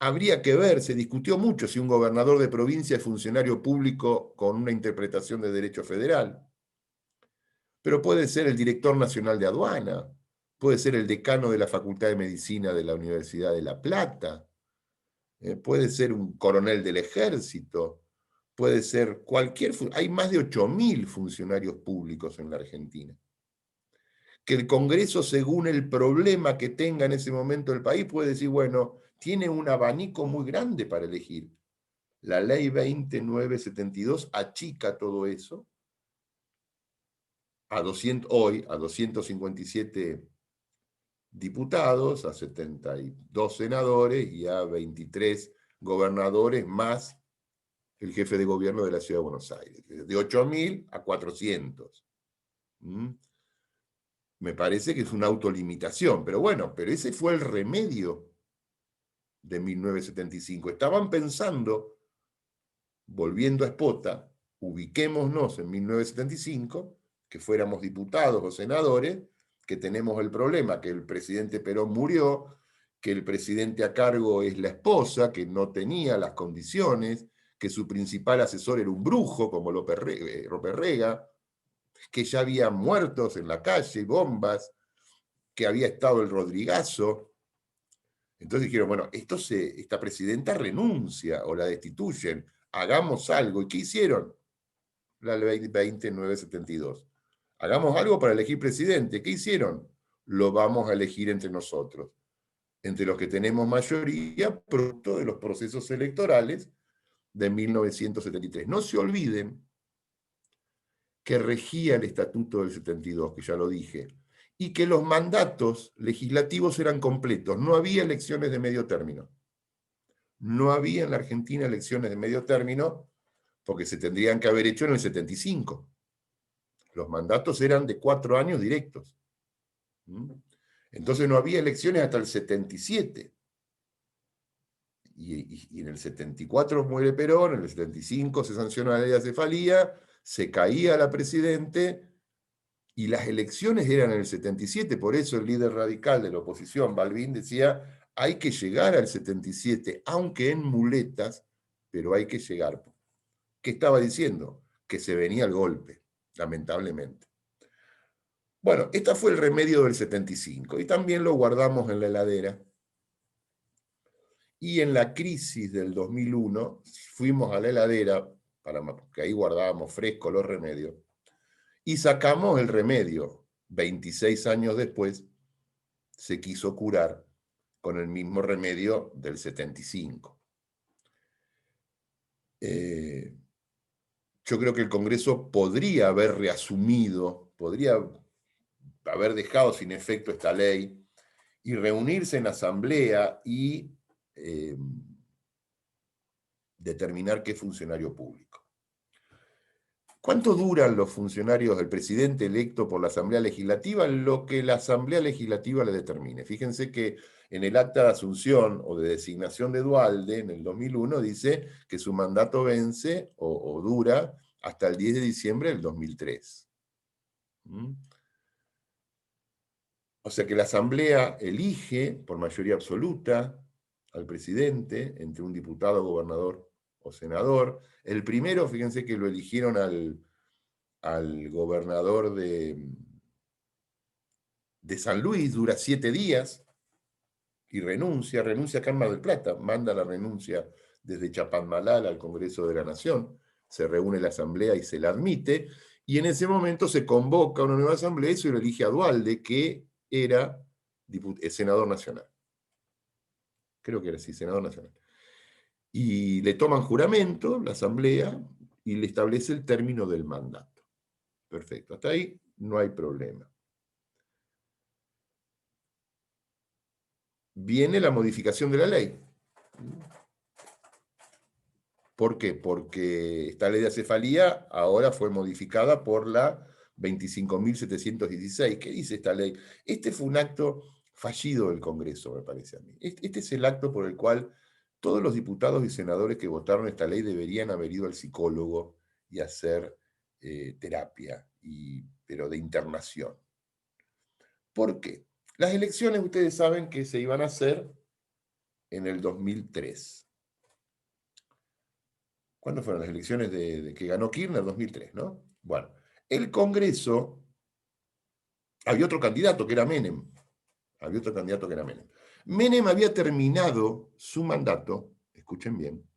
Habría que ver, se discutió mucho si un gobernador de provincia es funcionario público con una interpretación de derecho federal. Pero puede ser el director nacional de aduana, puede ser el decano de la Facultad de Medicina de la Universidad de La Plata, puede ser un coronel del ejército, puede ser cualquier... Hay más de 8.000 funcionarios públicos en la Argentina. Que el Congreso, según el problema que tenga en ese momento el país, puede decir, bueno, tiene un abanico muy grande para elegir. La ley 20.972 achica todo eso hoy a 257 diputados, a 72 senadores y a 23 gobernadores, más el jefe de gobierno de la Ciudad de Buenos Aires, de 8.000 a 400. Me parece que es una autolimitación, pero bueno, pero ese fue el remedio de 1975. Estaban pensando, volviendo a Espota, ubiquémonos en 1975, que fuéramos diputados o senadores, que tenemos el problema que el presidente Perón murió, que el presidente a cargo es la esposa, que no tenía las condiciones, que su principal asesor era un brujo como López Rega, que ya había muertos en la calle, bombas, que había estado el Rodrigazo. Entonces dijeron, bueno, esta presidenta renuncia o la destituyen, hagamos algo. ¿Y qué hicieron? La ley 20972. Hagamos algo para elegir presidente. ¿Qué hicieron? Lo vamos a elegir entre nosotros, entre los que tenemos mayoría, producto de los procesos electorales de 1973. No se olviden que regía el Estatuto del 72, que ya lo dije, y que los mandatos legislativos eran completos, no había elecciones de medio término. No había en la Argentina elecciones de medio término porque se tendrían que haber hecho en el 75. Los mandatos eran de 4 años directos. Entonces no había elecciones hasta el 77. Y en el 74 muere Perón, en el 75 se sanciona la ley de acefalía, se caía la presidente, y las elecciones eran en el 77, por eso el líder radical de la oposición, Balbín, decía, hay que llegar al 77, aunque en muletas, pero hay que llegar. ¿Qué estaba diciendo? Que se venía el golpe, lamentablemente. Bueno, este fue el remedio del 75, y también lo guardamos en la heladera. Y en la crisis del 2001, fuimos a la heladera, que ahí guardábamos frescos los remedios, y sacamos el remedio. 26 años después, se quiso curar con el mismo remedio del 75. Yo creo que el Congreso podría haber reasumido, podría haber dejado sin efecto esta ley y reunirse en asamblea y determinar qué funcionario público. ¿Cuánto duran los funcionarios del presidente electo por la Asamblea Legislativa? Lo que la Asamblea Legislativa le determine. Fíjense que en el acta de asunción o de designación de Duhalde, en el 2001, dice que su mandato vence o dura hasta el 10 de diciembre del 2003. O sea que la Asamblea elige por mayoría absoluta al presidente entre un diputado, gobernador o senador. El primero, fíjense que lo eligieron al gobernador de San Luis, dura 7 días y renuncia acá en Mar del Plata, manda la renuncia desde Chapadmalal al Congreso de la Nación, se reúne la asamblea y se la admite, y en ese momento se convoca una nueva asamblea y se lo elige a Duhalde, que era senador nacional. Creo que era así, senador nacional. Y le toman juramento, la asamblea, y le establece el término del mandato. Perfecto, hasta ahí no hay problema. Viene la modificación de la ley. ¿Por qué? Porque esta ley de acefalía ahora fue modificada por la 25.716. ¿Qué dice esta ley? Este fue un acto fallido del Congreso, me parece a mí. Este es el acto por el cual todos los diputados y senadores que votaron esta ley deberían haber ido al psicólogo y hacer terapia, pero de internación. ¿Por qué? Las elecciones, ustedes saben que se iban a hacer en el 2003. ¿Cuándo fueron las elecciones de que ganó Kirchner? 2003, ¿no? Bueno, el Congreso, había otro candidato que era Menem. Menem había terminado su mandato, escuchen bien,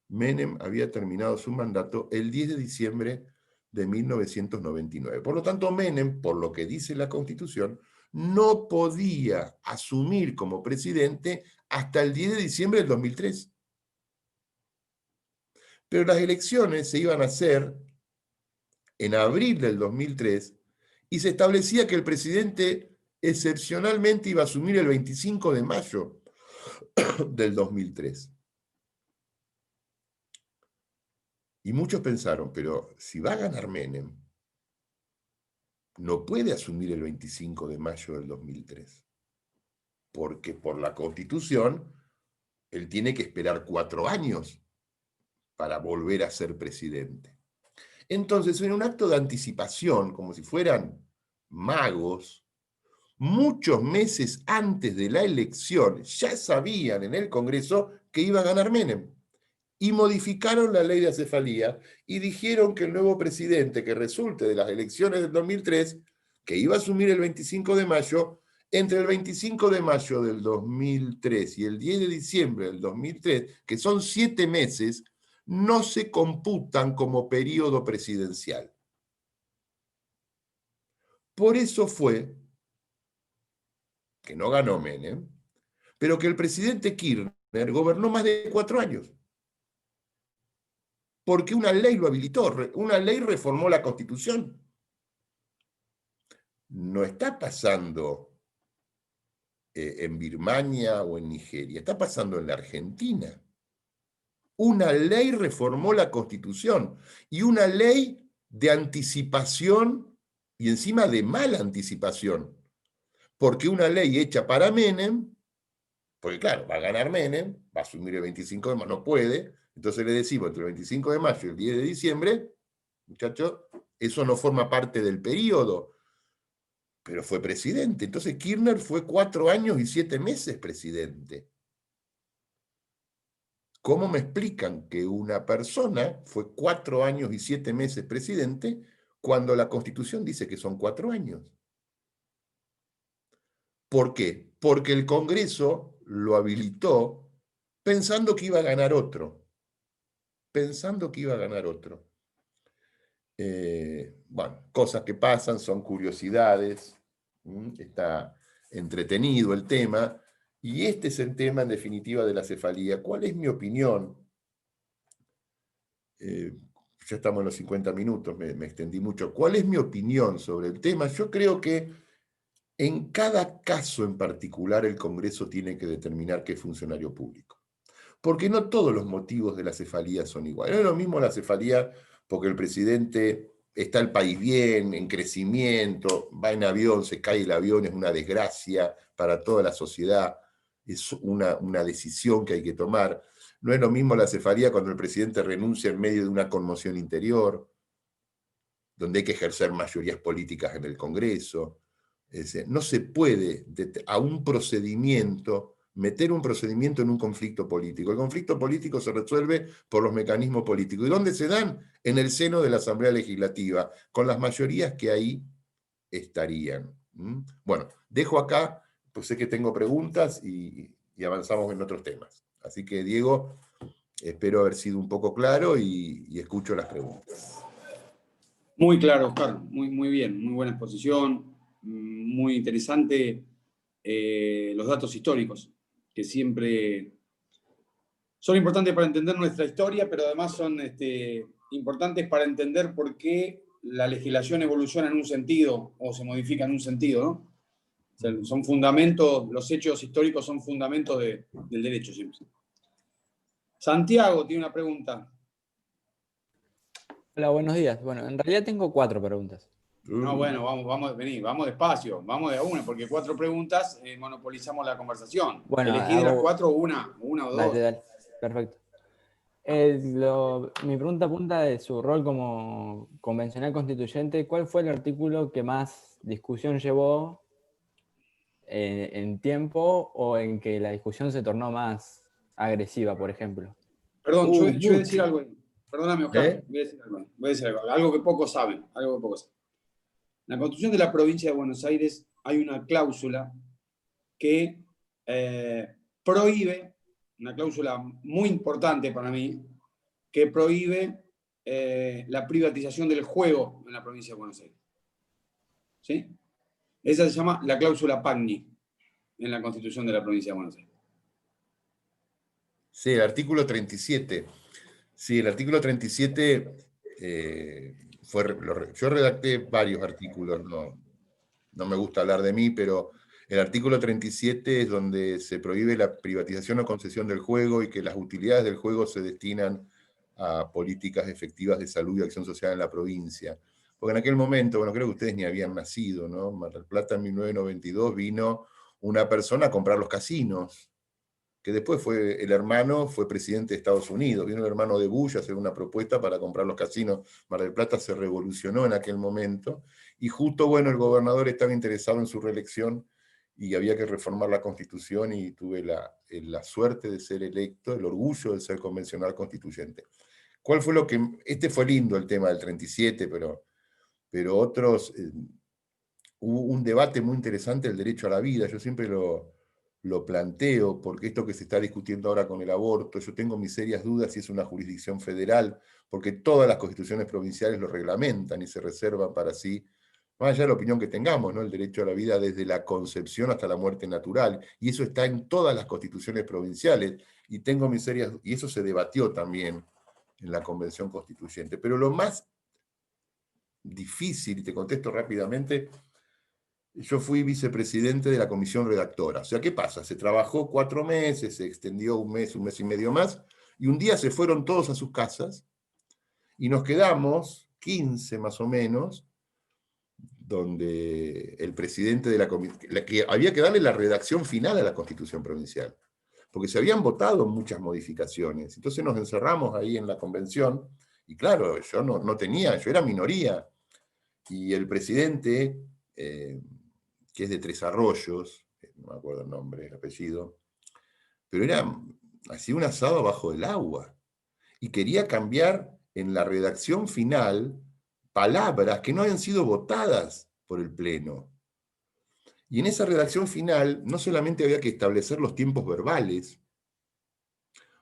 Menem había terminado su mandato el 10 de diciembre de 1999. Por lo tanto, Menem, por lo que dice la Constitución, no podía asumir como presidente hasta el 10 de diciembre del 2003. Pero las elecciones se iban a hacer en abril del 2003 y se establecía que el presidente excepcionalmente iba a asumir el 25 de mayo del 2003. Y muchos pensaron, pero si va a ganar Menem, no puede asumir el 25 de mayo del 2003, porque por la Constitución él tiene que esperar 4 años para volver a ser presidente. Entonces, en un acto de anticipación, como si fueran magos, muchos meses antes de la elección, ya sabían en el Congreso que iba a ganar Menem. Y modificaron la ley de acefalía y dijeron que el nuevo presidente que resulte de las elecciones del 2003, que iba a asumir el 25 de mayo, entre el 25 de mayo del 2003 y el 10 de diciembre del 2003, que son 7 meses, no se computan como periodo presidencial. Por eso fue que no ganó Menem, pero que el presidente Kirchner gobernó más de 4 años. Porque una ley lo habilitó, una ley reformó la Constitución. No está pasando en Birmania o en Nigeria, está pasando en la Argentina. Una ley reformó la Constitución y una ley de anticipación y encima de mala anticipación. Porque una ley hecha para Menem, porque claro, va a ganar Menem, va a asumir el 25 de mayo, no puede, entonces le decimos entre el 25 de mayo y el 10 de diciembre, muchachos, eso no forma parte del periodo, pero fue presidente. Entonces Kirchner fue 4 años y 7 meses presidente. ¿Cómo me explican que una persona fue 4 años y 7 meses presidente cuando la Constitución dice que son 4 años? ¿Por qué? Porque el Congreso lo habilitó pensando que iba a ganar otro. Pensando que iba a ganar otro. Bueno, cosas que pasan, son curiosidades. Está entretenido el tema. Y este es el tema, en definitiva, de la cefalía. ¿Cuál es mi opinión? Ya estamos en los 50 minutos, me extendí mucho. ¿Cuál es mi opinión sobre el tema? Yo creo que en cada caso en particular el Congreso tiene que determinar qué es funcionario público. Porque no todos los motivos de la cefalía son iguales. No es lo mismo la cefalía porque el presidente está el país bien, en crecimiento, va en avión, se cae el avión, es una desgracia para toda la sociedad, es una decisión que hay que tomar. No es lo mismo la cefalía cuando el presidente renuncia en medio de una conmoción interior, donde hay que ejercer mayorías políticas en el Congreso. No se puede a un procedimiento meter un procedimiento en un conflicto político. El conflicto político se resuelve por los mecanismos políticos. ¿Y dónde se dan? En el seno de la Asamblea Legislativa, con las mayorías que ahí estarían. Bueno, dejo acá, pues sé que tengo preguntas y avanzamos en otros temas. Así que, Diego, espero haber sido un poco claro y escucho las preguntas. Muy claro, Oscar, muy bien, muy buena exposición, muy interesante los datos históricos, que siempre son importantes para entender nuestra historia, pero además son importantes para entender por qué la legislación evoluciona en un sentido o se modifica en un sentido, ¿no? O sea, son fundamentos, los hechos históricos son fundamentos del derecho siempre. Santiago tiene una pregunta. Hola, buenos días. Bueno, en realidad tengo 4 preguntas. No, bueno, vamos despacio, vamos de a una, porque 4 preguntas monopolizamos la conversación. Bueno, elegí de las 4 una o 2. Dale. Perfecto. Mi pregunta apunta de su rol como convencional constituyente. ¿Cuál fue el artículo que más discusión llevó en tiempo o en que la discusión se tornó más agresiva, por ejemplo? Perdón, yo voy a decir algo. Perdóname, Oscar. Voy a decir algo. Algo que pocos saben. En la Constitución de la Provincia de Buenos Aires hay una cláusula que prohíbe, una cláusula muy importante para mí, que prohíbe la privatización del juego en la Provincia de Buenos Aires. ¿Sí? Esa se llama la cláusula Pagni en la Constitución de la Provincia de Buenos Aires. Sí, el artículo 37. Sí, el artículo 37 yo redacté varios artículos, no me gusta hablar de mí, pero el artículo 37 es donde se prohíbe la privatización o concesión del juego y que las utilidades del juego se destinan a políticas efectivas de salud y acción social en la provincia. Porque en aquel momento, bueno, creo que ustedes ni habían nacido, ¿no? Mar del Plata en 1992 vino una persona a comprar los casinos, que después el hermano fue presidente de Estados Unidos, vino el hermano de Bush a hacer una propuesta para comprar los casinos. Mar del Plata se revolucionó en aquel momento, y justo, bueno, el gobernador estaba interesado en su reelección y había que reformar la Constitución y tuve la suerte de ser electo, el orgullo de ser convencional constituyente. ¿Cuál fue lo que...? Este fue lindo el tema del 37, pero otros... hubo un debate muy interesante del derecho a la vida, yo siempre lo planteo, porque esto que se está discutiendo ahora con el aborto, yo tengo mis serias dudas si es una jurisdicción federal, porque todas las constituciones provinciales lo reglamentan y se reservan para sí, más allá de la opinión que tengamos, ¿no? El derecho a la vida desde la concepción hasta la muerte natural, y eso está en todas las constituciones provinciales, y tengo mis serias, y eso se debatió también en la Convención Constituyente. Pero lo más difícil, y te contesto rápidamente, yo fui vicepresidente de la comisión redactora. O sea, ¿qué pasa? Se trabajó 4 meses, se extendió un mes y medio más, y un día se fueron todos a sus casas, y nos quedamos, 15 más o menos, donde el presidente de la comisión, que había que darle la redacción final a la Constitución provincial, porque se habían votado muchas modificaciones. Entonces nos encerramos ahí en la convención, y claro, yo no tenía, yo era minoría, y el presidente... que es de Tres Arroyos, no me acuerdo el nombre, el apellido, pero hacía un asado abajo del agua, y quería cambiar en la redacción final palabras que no habían sido votadas por el Pleno. Y en esa redacción final no solamente había que establecer los tiempos verbales,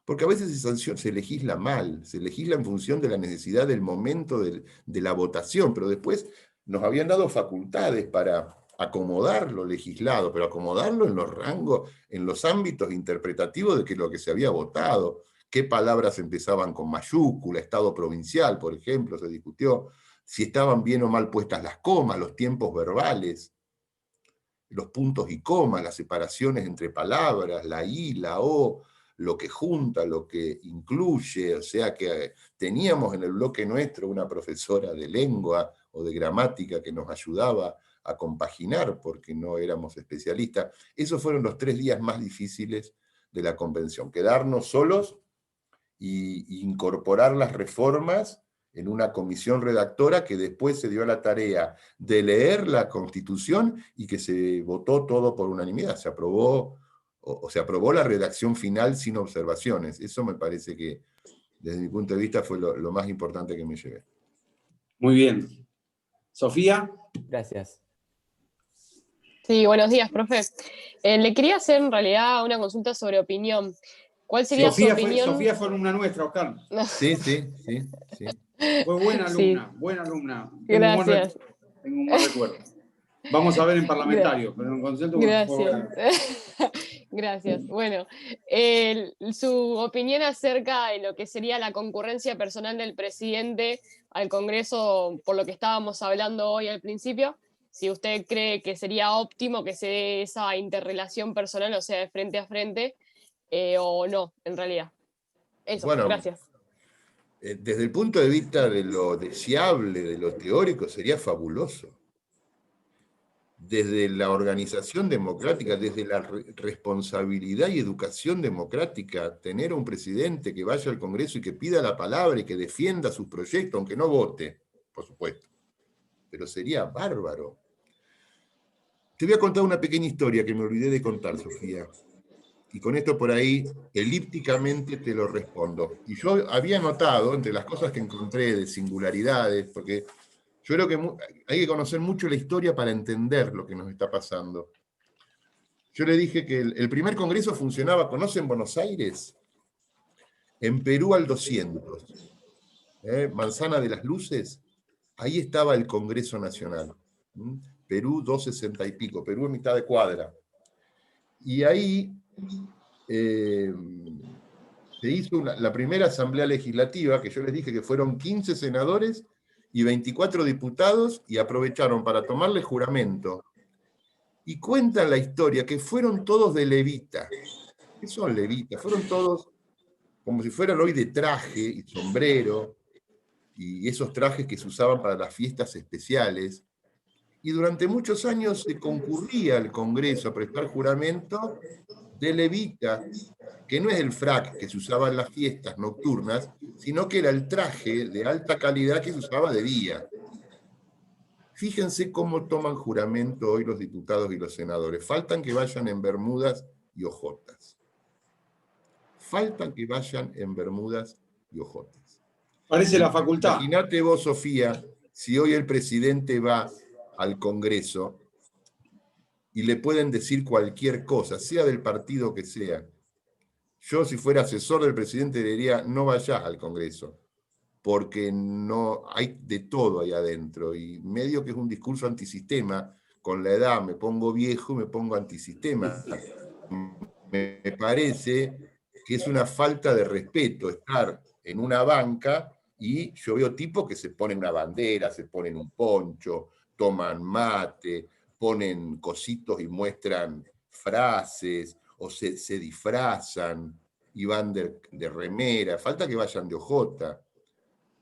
porque a veces se legisla mal, se legisla en función de la necesidad del momento de la votación, pero después nos habían dado facultades para acomodar lo legislado, pero acomodarlo en los rangos, en los ámbitos interpretativos de lo que se había votado. ¿Qué palabras empezaban con mayúscula? Estado provincial, por ejemplo, se discutió. Si estaban bien o mal puestas las comas, los tiempos verbales, los puntos y comas, las separaciones entre palabras, la I, la O, lo que junta, lo que incluye. O sea que teníamos en el bloque nuestro una profesora de lengua o de gramática que nos ayudaba a compaginar porque no éramos especialistas. Esos fueron los 3 días más difíciles de la convención, quedarnos solos e incorporar las reformas en una comisión redactora que después se dio a la tarea de leer la Constitución y que se votó todo por unanimidad. Se aprobó la redacción final sin observaciones. Eso me parece que, desde mi punto de vista, fue lo más importante que me llevé. Muy bien. Sofía. Gracias. Sí, buenos días, profe. Le quería hacer en realidad una consulta sobre opinión. ¿Cuál sería su opinión? Sofía fue alumna nuestra, Oscar. Sí. Fue buena alumna, Sí. buena alumna. Gracias. Tengo un buen recuerdo. Vamos a ver en parlamentario, pero en concepto fue buena. Gracias. Bueno, su opinión acerca de lo que sería la concurrencia personal del presidente al Congreso, por lo que estábamos hablando hoy al principio, si usted cree que sería óptimo que se dé esa interrelación personal, o sea, de frente a frente, o no, en realidad. Eso, bueno, gracias. Desde el punto de vista de lo deseable, de lo teórico, sería fabuloso. Desde la organización democrática, desde la responsabilidad y educación democrática, tener un presidente que vaya al Congreso y que pida la palabra y que defienda sus proyectos, aunque no vote, por supuesto. Pero sería bárbaro. Te voy a contar una pequeña historia que me olvidé de contar, Sofía. Y con esto por ahí, elípticamente te lo respondo. Y yo había notado, entre las cosas que encontré de singularidades, porque yo creo que hay que conocer mucho la historia para entender lo que nos está pasando. Yo le dije que el primer congreso funcionaba, ¿conocen Buenos Aires? En Perú al 200. Manzana de las Luces, ahí estaba el Congreso Nacional. Perú 260 y pico, Perú en mitad de cuadra. Y ahí se hizo la primera asamblea legislativa, que yo les dije que fueron 15 senadores y 24 diputados, y aprovecharon para tomarle juramento. Y cuentan la historia que fueron todos de levita. ¿Qué son levitas? Fueron todos como si fueran hoy de traje y sombrero, y esos trajes que se usaban para las fiestas especiales. Y durante muchos años se concurría al Congreso a prestar juramento de levita, que no es el frac que se usaba en las fiestas nocturnas, sino que era el traje de alta calidad que se usaba de día. Fíjense cómo toman juramento hoy los diputados y los senadores. Faltan que vayan en bermudas y ojotas. Faltan que vayan en bermudas y ojotas. Parece la facultad. Imagínate vos, Sofía, si hoy el presidente va al Congreso y le pueden decir cualquier cosa, sea del partido que sea. Yo, si fuera asesor del presidente, le diría, no vayas al Congreso, porque no hay de todo ahí adentro, y medio que es un discurso antisistema. Con la edad me pongo viejo y me pongo antisistema. Me parece que es una falta de respeto estar en una banca y yo veo tipos que se ponen una bandera, se ponen un poncho, toman mate, ponen cositos y muestran frases, o se disfrazan y van de remera. Falta que vayan de ojota.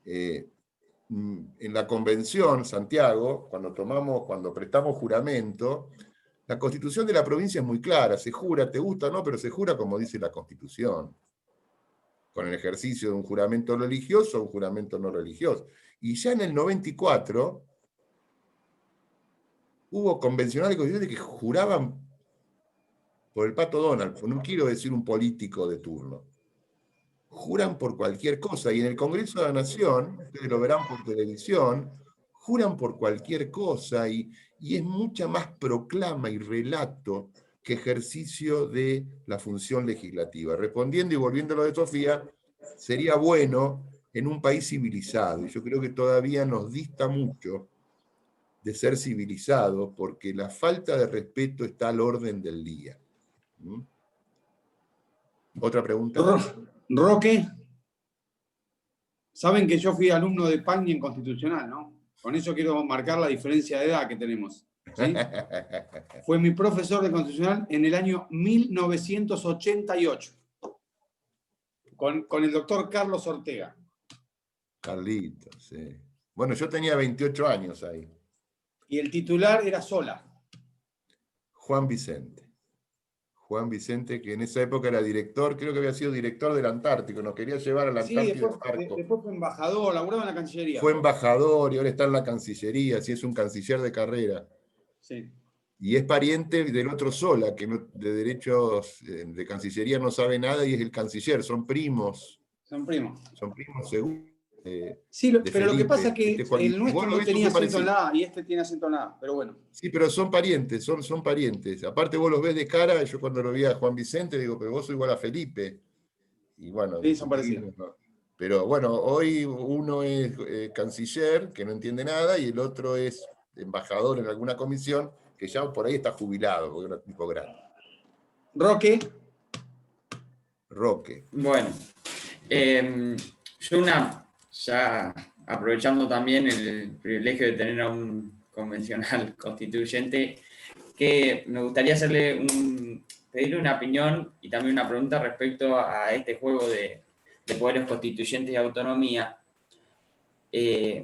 En la convención, Santiago, cuando prestamos juramento, la Constitución de la provincia es muy clara, se jura, te gusta o no, pero se jura como dice la Constitución, con el ejercicio de un juramento religioso o un juramento no religioso. Y ya en el 94 hubo convencionales y constitucionales que juraban por el Pato Donald, no quiero decir un político de turno. Juran por cualquier cosa, y en el Congreso de la Nación, ustedes lo verán por televisión, juran por cualquier cosa, y es mucha más proclama y relato que ejercicio de la función legislativa. Respondiendo y volviendo a lo de Sofía, sería bueno en un país civilizado, y yo creo que todavía nos dista mucho de ser civilizado, porque la falta de respeto está al orden del día. ¿Otra pregunta? Roque, saben que yo fui alumno de Pagni en Constitucional, ¿no? Con eso quiero marcar la diferencia de edad que tenemos. ¿Sí? Fue mi profesor de Constitucional en el año 1988, con el doctor Carlos Ortega. Carlitos, sí. Bueno, yo tenía 28 años ahí. Y el titular era Sola. Juan Vicente. Juan Vicente, que en esa época era director, creo que había sido director del Antártico, nos quería llevar al Antártico. Sí, después fue embajador, laburaba en la Cancillería. Fue embajador y ahora está en la Cancillería, sí, es un canciller de carrera. Sí. Y es pariente del otro Sola, que de derechos de Cancillería no sabe nada y es el canciller, son primos. Son primos. Son primos seguro. Sí, pero Felipe, lo que pasa es que el nuestro no tenía acento en la A y este tiene acento en la A, pero bueno. Sí, pero son parientes, son parientes. Aparte vos los ves de cara, yo cuando lo vi a Juan Vicente digo, pero vos sos igual a Felipe. Y bueno, sí, son parecidos. ¿no? Pero bueno, hoy uno es canciller, que no entiende nada, y el otro es embajador en alguna comisión, que ya por ahí está jubilado, porque era un tipo grande. Roque. Bueno, yo ya aprovechando también el privilegio de tener a un convencional constituyente, que me gustaría pedirle una opinión y también una pregunta respecto a este juego de poderes constituyentes y autonomía. Y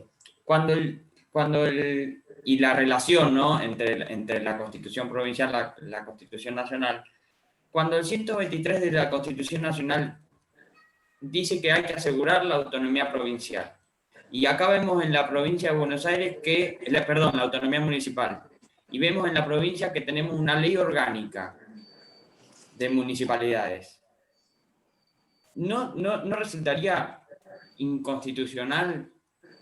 la relación, ¿no?, entre la Constitución provincial y la Constitución nacional. Cuando el 123 de la Constitución nacional dice que hay que asegurar la autonomía provincial. Y acá vemos en la provincia de Buenos Aires la autonomía municipal. Y vemos en la provincia que tenemos una ley orgánica de municipalidades. ¿No resultaría inconstitucional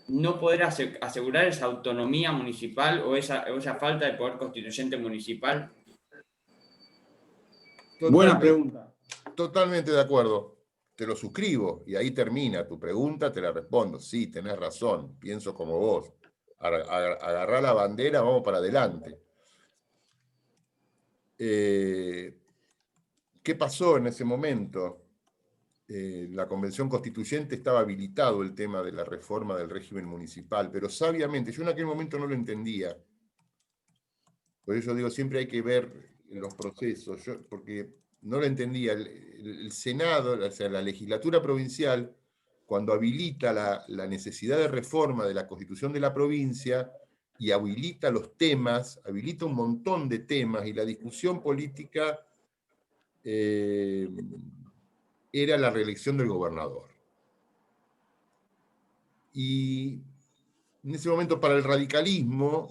no poder asegurar esa autonomía municipal o esa falta de poder constituyente municipal? Buena pregunta. Totalmente de acuerdo. Te lo suscribo y ahí termina tu pregunta, te la respondo. Sí, tenés razón, pienso como vos. Agarrá la bandera, vamos para adelante. ¿Qué pasó en ese momento? La Convención Constituyente estaba habilitado el tema de la reforma del régimen municipal, pero sabiamente, yo en aquel momento no lo entendía. Por eso digo, siempre hay que ver los procesos, porque no lo entendía. El Senado, o sea, la legislatura provincial, cuando habilita la necesidad de reforma de la Constitución de la provincia y habilita los temas, habilita un montón de temas, y la discusión política era la reelección del gobernador. Y en ese momento para el radicalismo,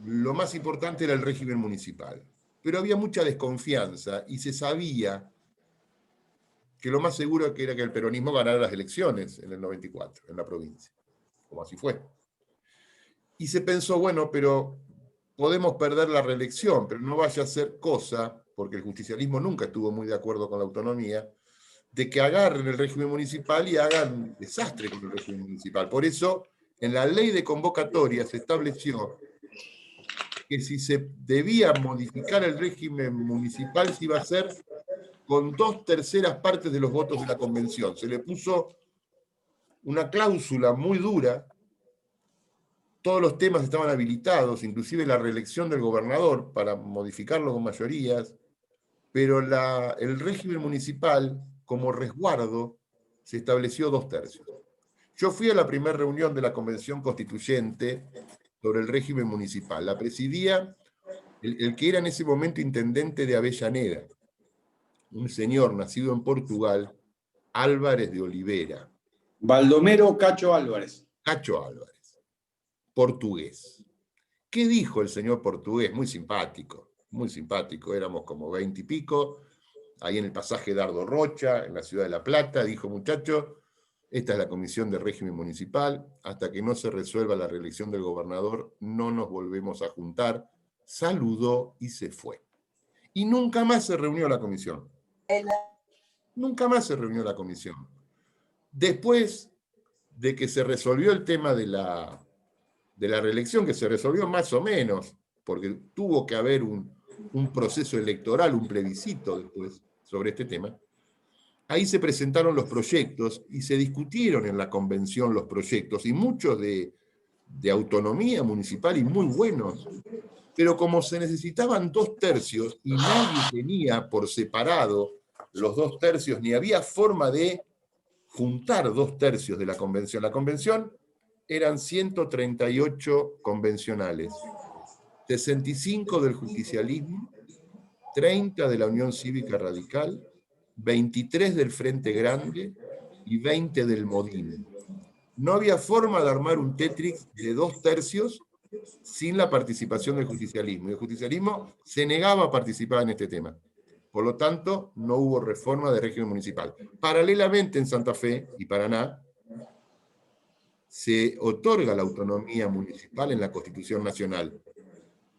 lo más importante era el régimen municipal. Pero había mucha desconfianza y se sabía que lo más seguro era que el peronismo ganara las elecciones en el 94, en la provincia, como así fue. Y se pensó, bueno, pero podemos perder la reelección, pero no vaya a ser cosa, porque el justicialismo nunca estuvo muy de acuerdo con la autonomía, de que agarren el régimen municipal y hagan desastre con el régimen municipal. Por eso, en la ley de convocatoria se estableció que si se debía modificar el régimen municipal, se iba a hacer con 2/3 partes de los votos de la convención. Se le puso una cláusula muy dura. Todos los temas estaban habilitados, inclusive la reelección del gobernador, para modificarlo con mayorías, pero el régimen municipal, como resguardo, se estableció 2/3. Yo fui a la primera reunión de la Convención Constituyente sobre el régimen municipal. La presidía el que era en ese momento intendente de Avellaneda, un señor nacido en Portugal, Álvarez de Oliveira. Baldomero Cacho Álvarez. Cacho Álvarez, portugués. ¿Qué dijo el señor portugués? Muy simpático, éramos como 20 y pico, ahí en el pasaje Dardo Rocha, en la ciudad de La Plata, dijo: muchachos, esta es la comisión de régimen municipal, hasta que no se resuelva la reelección del gobernador, no nos volvemos a juntar. Saludó y se fue. Y nunca más se reunió la comisión. Nunca más se reunió la comisión. Después de que se resolvió el tema de la reelección, que se resolvió más o menos, porque tuvo que haber un proceso electoral, un plebiscito después sobre este tema, ahí se presentaron los proyectos y se discutieron en la convención los proyectos, y muchos de autonomía municipal y muy buenos, pero como se necesitaban 2/3 y nadie tenía por separado los 2/3, ni había forma de juntar 2/3 de la convención. La convención eran 138 convencionales, 65 del justicialismo, 30 de la Unión Cívica Radical, 23 del Frente Grande y 20 del Modín. No había forma de armar un Tetrix de 2/3 sin la participación del justicialismo. Y el justicialismo se negaba a participar en este tema. Por lo tanto, no hubo reforma de régimen municipal. Paralelamente, en Santa Fe y Paraná, se otorga la autonomía municipal en la Constitución Nacional.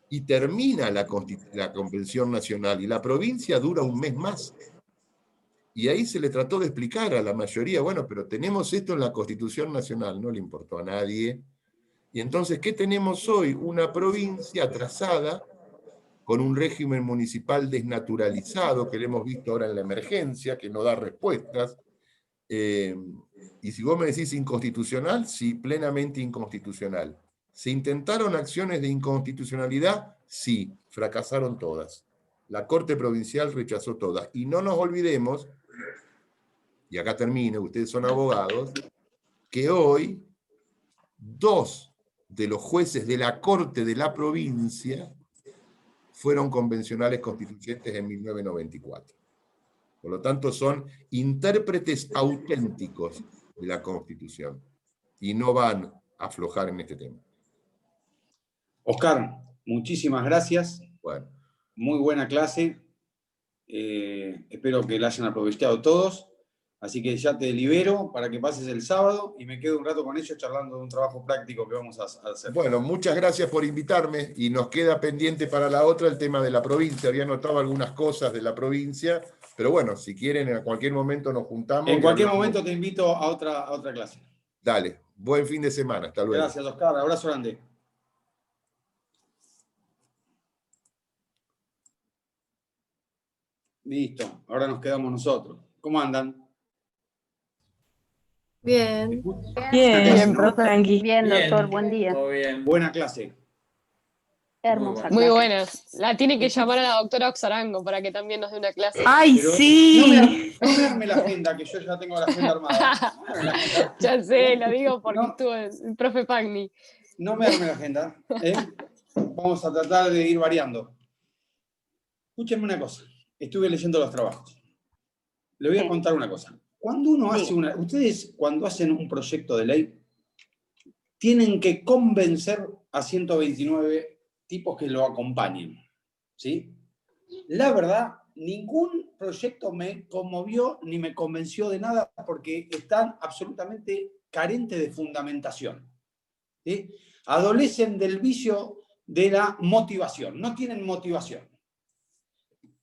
Y termina la Convención Nacional, y la provincia dura un mes más. Y ahí se le trató de explicar a la mayoría, bueno, pero tenemos esto en la Constitución Nacional, no le importó a nadie. Y entonces, ¿qué tenemos hoy? Una provincia atrasada, con un régimen municipal desnaturalizado, que lo hemos visto ahora en la emergencia, que no da respuestas. Y si vos me decís inconstitucional, sí, plenamente inconstitucional. ¿Se intentaron acciones de inconstitucionalidad? Sí, fracasaron todas. La Corte Provincial rechazó todas. Y no nos olvidemos, y acá termino, ustedes son abogados, que hoy 2 de los jueces de la Corte de la provincia fueron convencionales constituyentes en 1994. Por lo tanto, son intérpretes auténticos de la Constitución y no van a aflojar en este tema. Oscar, muchísimas gracias. Bueno. Muy buena clase. Espero que la hayan aprovechado todos. Así que ya te libero para que pases el sábado y me quedo un rato con ellos charlando de un trabajo práctico que vamos a hacer. Bueno, muchas gracias por invitarme, y nos queda pendiente para la otra el tema de la provincia. Había notado algunas cosas de la provincia, pero bueno, si quieren, en cualquier momento nos juntamos. En cualquier momento te invito a otra clase. Dale, buen fin de semana, hasta luego. Gracias, Oscar, abrazo grande. Listo, ahora nos quedamos nosotros. ¿Cómo andan? Bien. Bien, profe. Tranqui. Bien, doctor, Bien, buen día. todo bien. Buena clase. Hermosa Muy clase. buenas. La tiene que llamar a la doctora Oxarango para que también nos dé una clase. ¡Ay, Pero sí! No me arme la agenda, que yo ya tengo la agenda armada. No me arme la agenda. Ya sé, lo digo porque No. estuvo el profe Pagni. No me arme la agenda. Vamos a tratar de ir variando. Escúchenme una cosa. Estuve leyendo los trabajos. Le voy a contar una cosa. Cuando uno hace ustedes cuando hacen un proyecto de ley, tienen que convencer a 129 tipos que lo acompañen, ¿sí? La verdad, ningún proyecto me conmovió ni me convenció de nada porque están absolutamente carentes de fundamentación, ¿sí? Adolecen del vicio de la motivación, no tienen motivación.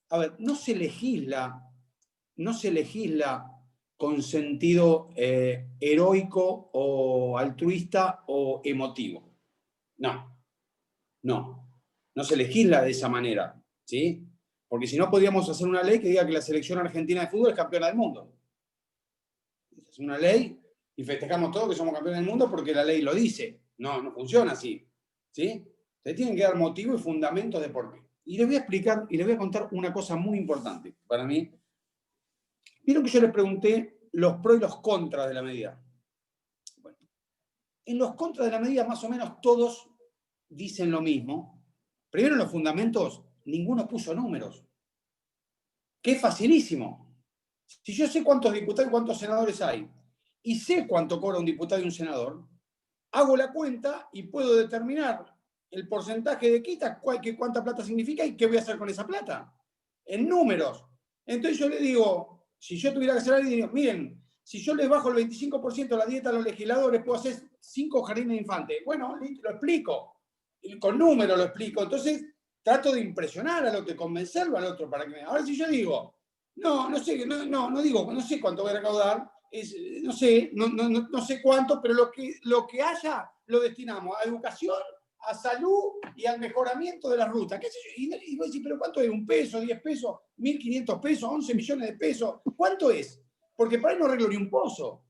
A ver, no se legisla con sentido heroico o altruista o emotivo. No se legisla de esa manera, ¿sí? Porque si no podríamos hacer una ley que diga que la selección argentina de fútbol es campeona del mundo. Es una ley y festejamos todos que somos campeones del mundo porque la ley lo dice. No funciona así, ¿sí? Ustedes tienen que dar motivo y fundamentos de por qué. Y les voy a explicar y les voy a contar una cosa muy importante para mí. Vieron que yo les pregunté los pros y los contras de la medida. Bueno, en los contras de la medida más o menos todos dicen lo mismo. Primero en los fundamentos, ninguno puso números. Que es facilísimo. Si yo sé cuántos diputados y cuántos senadores hay, y sé cuánto cobra un diputado y un senador, hago la cuenta y puedo determinar el porcentaje de quita, cuánta plata significa y qué voy a hacer con esa plata. En números. Entonces yo le digo, si yo tuviera que hacer algo, digo, miren, si yo les bajo el 25% de la dieta a los legisladores, puedo hacer 5 jardines de infantes. Bueno, lo explico. Y con números lo explico. Entonces trato de impresionar al otro, de convencerlo al otro para que me... Ahora si yo digo, no sé cuánto voy a recaudar, no sé cuánto, pero lo que haya lo destinamos a educación, a salud y al mejoramiento de la ruta. ¿Qué sé yo? Y vos decís, ¿pero cuánto es? ¿1 peso, 10 pesos, 1.500 pesos, 11 millones de pesos? ¿Cuánto es? Porque para ahí no arreglo ni un pozo.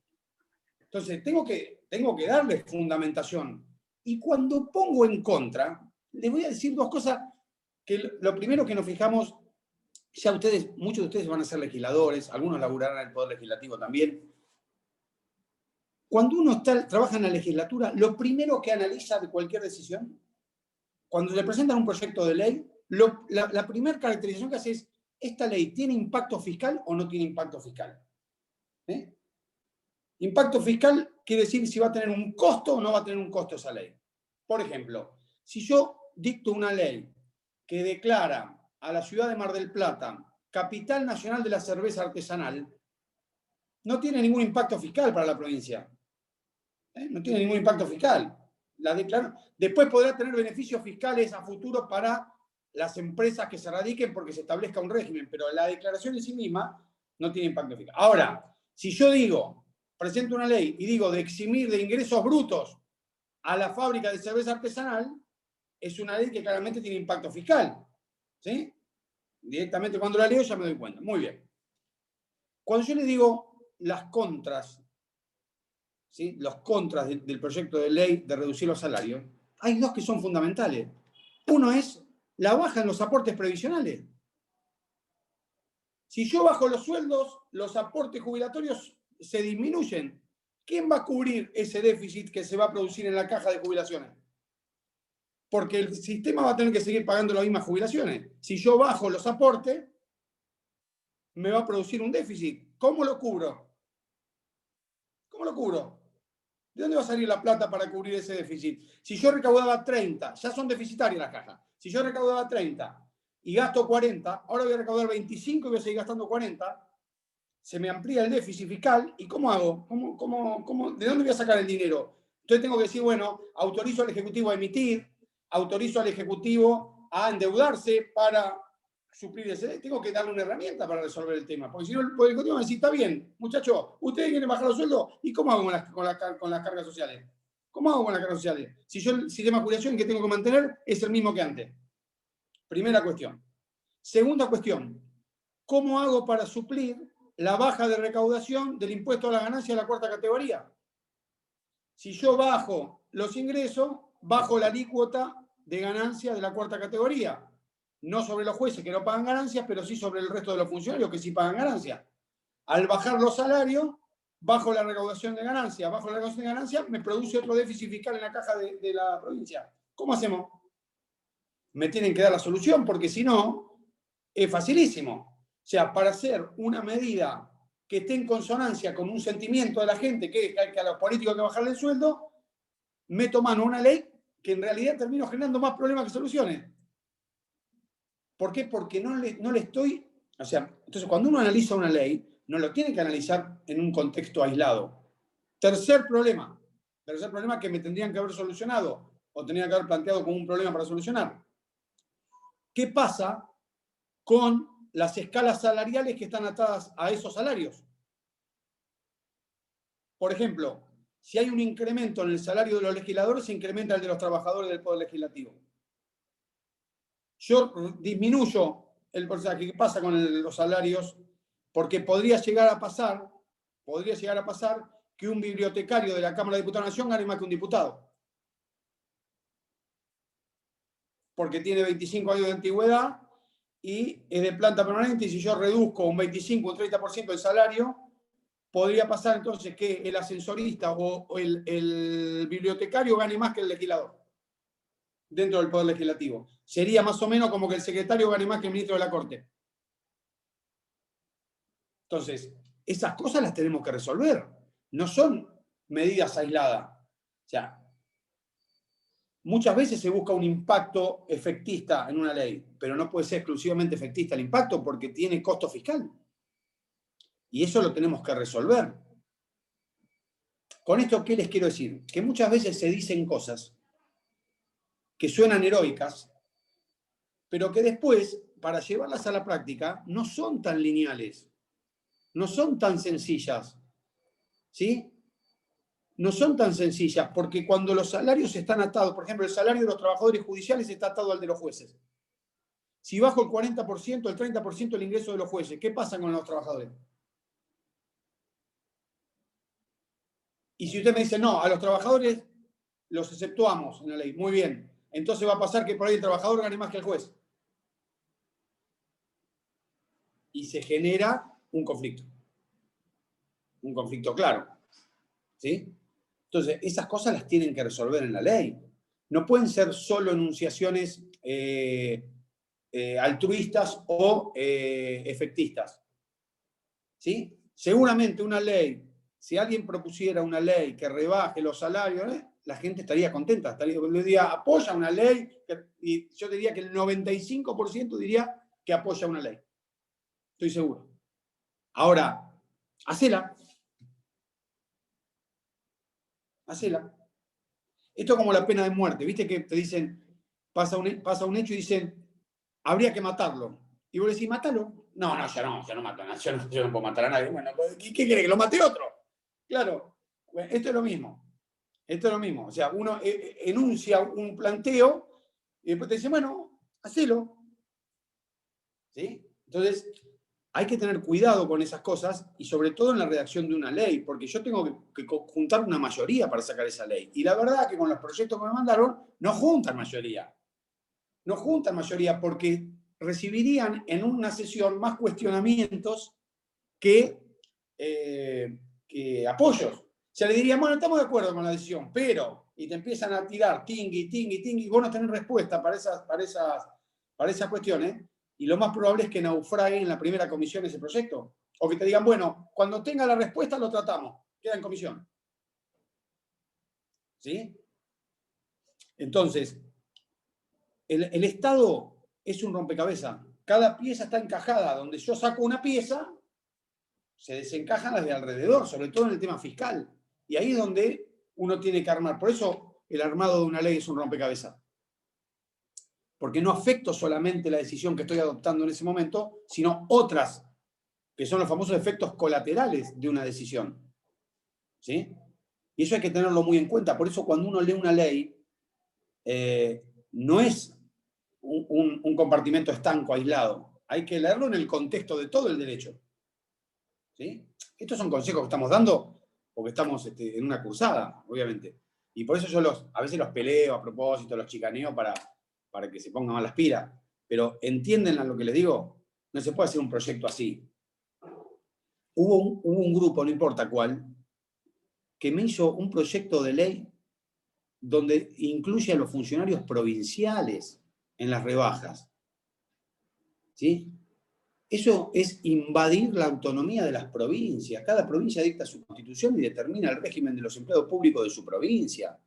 Entonces, tengo que darle fundamentación. Y cuando pongo en contra, les voy a decir 2 cosas que lo primero que nos fijamos, ya muchos de ustedes van a ser legisladores, algunos laburarán en el Poder Legislativo también. Cuando uno trabaja en la legislatura, lo primero que analiza de cualquier decisión, cuando le presentan un proyecto de ley, la primera caracterización que hace es, ¿esta ley tiene impacto fiscal o no tiene impacto fiscal? Impacto fiscal quiere decir si va a tener un costo o no va a tener un costo esa ley. Por ejemplo, si yo dicto una ley que declara a la ciudad de Mar del Plata capital nacional de la cerveza artesanal, no tiene ningún impacto fiscal para la provincia. No tiene ningún impacto fiscal. Después podrá tener beneficios fiscales a futuro para las empresas que se radiquen porque se establezca un régimen, pero la declaración en sí misma no tiene impacto fiscal. Ahora, si yo presento una ley y digo de eximir de ingresos brutos a la fábrica de cerveza artesanal, es una ley que claramente tiene impacto fiscal. ¿Sí? Directamente cuando la leo ya me doy cuenta. Muy bien. Cuando yo les digo las contras, ¿sí? Los contras del proyecto de ley de reducir los salarios, hay 2 que son fundamentales. Uno es la baja en los aportes previsionales. Si yo bajo los sueldos, los aportes jubilatorios se disminuyen. ¿Quién va a cubrir ese déficit que se va a producir en la caja de jubilaciones? Porque el sistema va a tener que seguir pagando las mismas jubilaciones. Si yo bajo los aportes, me va a producir un déficit. ¿Cómo lo cubro? ¿Cómo lo cubro? ¿De dónde va a salir la plata para cubrir ese déficit? Si yo recaudaba 30, ya son deficitarias las cajas. Si yo recaudaba 30 y gasto 40, ahora voy a recaudar 25 y voy a seguir gastando 40, se me amplía el déficit fiscal. ¿Y cómo hago? ¿De dónde voy a sacar el dinero? Entonces tengo que decir, bueno, autorizo al Ejecutivo a emitir, autorizo al Ejecutivo a endeudarse para suplir ese. Tengo que darle una herramienta para resolver el tema. Porque si no, el Poder Ejecutivo va a decir, está bien, muchachos, ustedes quieren bajar los sueldos, ¿y cómo hago con las cargas sociales? ¿Cómo hago con las cargas sociales? Si yo el sistema de jubilación que tengo que mantener es el mismo que antes. Primera cuestión. Segunda cuestión, ¿cómo hago para suplir la baja de recaudación del impuesto a la ganancia de la 4ª categoría? Si yo bajo los ingresos, bajo la alícuota de ganancia de la 4ª categoría. No sobre los jueces que no pagan ganancias, pero sí sobre el resto de los funcionarios que sí pagan ganancias. Al bajar los salarios, bajo la recaudación de ganancias. Bajo la recaudación de ganancias, me produce otro déficit fiscal en la caja de la provincia. ¿Cómo hacemos? Me tienen que dar la solución, porque si no, es facilísimo. O sea, para hacer una medida que esté en consonancia con un sentimiento de la gente, que a los políticos hay que bajarle el sueldo, meto mano a una ley que en realidad termino generando más problemas que soluciones. ¿Por qué? Porque no le estoy... O sea, entonces cuando uno analiza una ley, no lo tiene que analizar en un contexto aislado. Tercer problema que me tendrían que haber solucionado o tendrían que haber planteado como un problema para solucionar. ¿Qué pasa con las escalas salariales que están atadas a esos salarios? Por ejemplo, si hay un incremento en el salario de los legisladores, se incrementa el de los trabajadores del Poder Legislativo. Yo disminuyo el porcentaje. ¿Qué pasa con los salarios? Porque podría llegar a pasar que un bibliotecario de la Cámara de Diputados de la Nación gane más que un diputado. Porque tiene 25 años de antigüedad y es de planta permanente, y si yo reduzco un 25 o un 30% del salario, podría pasar entonces que el ascensorista o el bibliotecario gane más que el legislador dentro del Poder Legislativo. Sería más o menos como que el secretario gane más que el ministro de la Corte. Entonces, esas cosas las tenemos que resolver. No son medidas aisladas. O sea, muchas veces se busca un impacto efectista en una ley, pero no puede ser exclusivamente efectista el impacto porque tiene costo fiscal. Y eso lo tenemos que resolver. Con esto, ¿qué les quiero decir? Que muchas veces se dicen cosas que suenan heroicas, pero que después, para llevarlas a la práctica, no son tan lineales, no son tan sencillas, ¿sí? No son tan sencillas, porque cuando los salarios están atados, por ejemplo, el salario de los trabajadores judiciales está atado al de los jueces. Si bajo el 40%, el 30% del ingreso de los jueces, ¿qué pasa con los trabajadores? Y si usted me dice, no, a los trabajadores los exceptuamos en la ley, muy bien. Entonces va a pasar que por ahí el trabajador gane más que el juez. Y se genera un conflicto. Un conflicto claro. ¿Sí? Entonces, esas cosas las tienen que resolver en la ley. No pueden ser solo enunciaciones altruistas o efectistas. ¿Sí? Seguramente una ley, si alguien propusiera una ley que rebaje los salarios, la gente estaría contenta. Apoya una ley, y yo diría que el 95% diría que apoya una ley. Estoy seguro. Ahora, hacela. Hacela. Esto es como la pena de muerte. ¿Viste que te dicen, pasa un hecho y dicen, habría que matarlo? Y vos decís, mátalo. No, yo no mato a nadie. Yo no puedo matar a nadie. Bueno, ¿qué quiere? ¿Que lo mate otro? Claro. Bueno, esto es lo mismo. O sea, uno enuncia un planteo y después te dice, bueno, hacelo. ¿Sí? Entonces, hay que tener cuidado con esas cosas y sobre todo en la redacción de una ley, porque yo tengo que juntar una mayoría para sacar esa ley. Y la verdad que con los proyectos que me mandaron no juntan mayoría. No juntan mayoría porque recibirían en una sesión más cuestionamientos que apoyos. O sea, le dirían, bueno, estamos de acuerdo con la decisión, pero, y te empiezan a tirar tingui, y vos no tenés respuesta para esas cuestiones, y lo más probable es que naufrague en la primera comisión ese proyecto. O que te digan, bueno, cuando tenga la respuesta lo tratamos, queda en comisión. ¿Sí? Entonces, el Estado es un rompecabezas. Cada pieza está encajada. Donde yo saco una pieza, se desencajan las de alrededor, sobre todo en el tema fiscal. Y ahí es donde uno tiene que armar. Por eso el armado de una ley es un rompecabezas. Porque no afecto solamente la decisión que estoy adoptando en ese momento, sino otras, que son los famosos efectos colaterales de una decisión. ¿Sí? Y eso hay que tenerlo muy en cuenta. Por eso cuando uno lee una ley, no es un compartimento estanco, aislado. Hay que leerlo en el contexto de todo el derecho. ¿Sí? Estos son consejos que estamos dando porque estamos en una cruzada, obviamente. Y por eso yo a veces los peleo a propósito, los chicaneo para que se pongan más las pilas. Pero entienden lo que les digo, no se puede hacer un proyecto así. Hubo un grupo, no importa cuál, que me hizo un proyecto de ley donde incluye a los funcionarios provinciales en las rebajas. ¿Sí? Eso es invadir la autonomía de las provincias. Cada provincia dicta su constitución y determina el régimen de los empleados públicos de su provincia.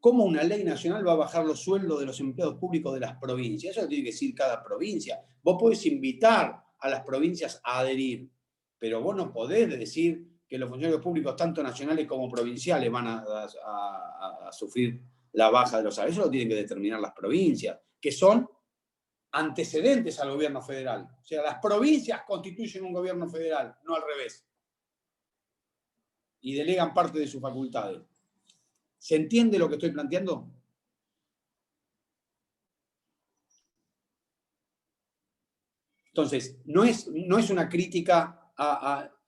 ¿Cómo una ley nacional va a bajar los sueldos de los empleados públicos de las provincias? Eso lo tiene que decir cada provincia. Vos podés invitar a las provincias a adherir, pero vos no podés decir que los funcionarios públicos, tanto nacionales como provinciales, van a sufrir la baja de los salarios. Eso lo tienen que determinar las provincias, que son antecedentes al gobierno federal. O sea, las provincias constituyen un gobierno federal, no al revés. Y delegan parte de sus facultades. ¿Se entiende lo que estoy planteando? Entonces, no es una crítica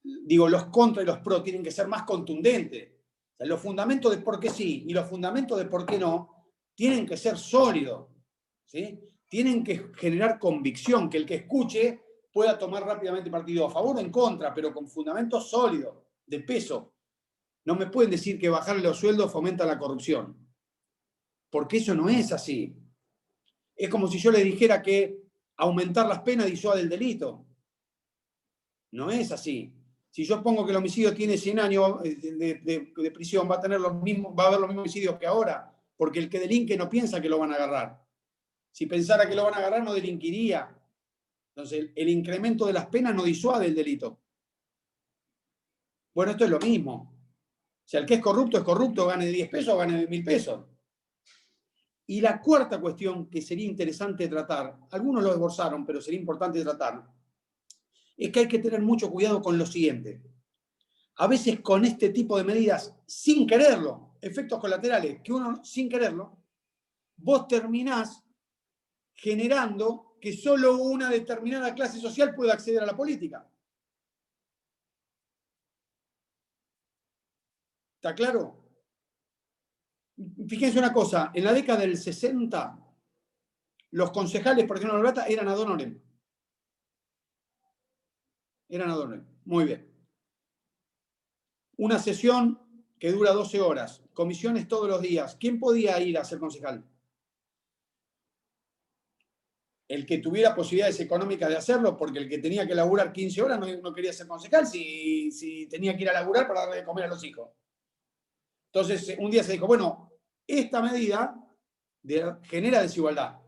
digo, los contra y los pro tienen que ser más contundentes. O sea, los fundamentos de por qué sí y los fundamentos de por qué no tienen que ser sólidos, ¿sí? Tienen que generar convicción, que el que escuche pueda tomar rápidamente partido a favor o en contra, pero con fundamentos sólidos, de peso. No me pueden decir que bajarle los sueldos fomenta la corrupción, porque eso no es así. Es como si yo le dijera que aumentar las penas disuade el delito. No es así. Si yo pongo que el homicidio tiene 100 años de prisión, va a haber los mismos homicidios que ahora, porque el que delinque no piensa que lo van a agarrar. Si pensara que lo van a agarrar, no delinquiría. Entonces, el incremento de las penas no disuade el delito. Bueno, esto es lo mismo. O sea, el que es corrupto, gane 10 pesos o gane 1000 pesos. Y la cuarta cuestión que sería interesante tratar, algunos lo esborzaron, pero sería importante tratar, es que hay que tener mucho cuidado con lo siguiente. A veces con este tipo de medidas, sin quererlo, efectos colaterales, que uno sin quererlo, vos terminás generando que solo una determinada clase social pueda acceder a la política. ¿Está claro? Fíjense una cosa, en la década del 60, los concejales, por ejemplo, de La Plata, eran ad honorem. Eran ad honorem. Muy bien. Una sesión que dura 12 horas, comisiones todos los días. ¿Quién podía ir a ser concejal? El que tuviera posibilidades económicas de hacerlo, porque el que tenía que laburar 15 horas no quería ser concejal si tenía que ir a laburar para darle de comer a los hijos. Entonces, un día se dijo, bueno, esta medida genera desigualdad.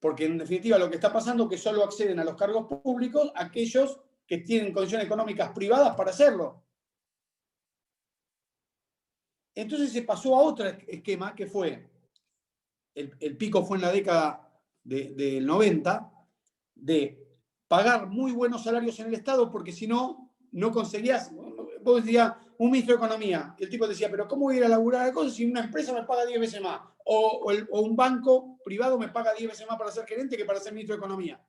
Porque en definitiva lo que está pasando es que solo acceden a los cargos públicos aquellos que tienen condiciones económicas privadas para hacerlo. Entonces se pasó a otro esquema que fue, el pico fue en la década del 90, de pagar muy buenos salarios en el Estado porque si no, no conseguías, vos decías, un ministro de Economía, y el tipo decía, pero ¿cómo voy a ir a laburar de cosas si una empresa me paga 10 veces más? O un banco privado me paga 10 veces más para ser gerente que para ser ministro de Economía.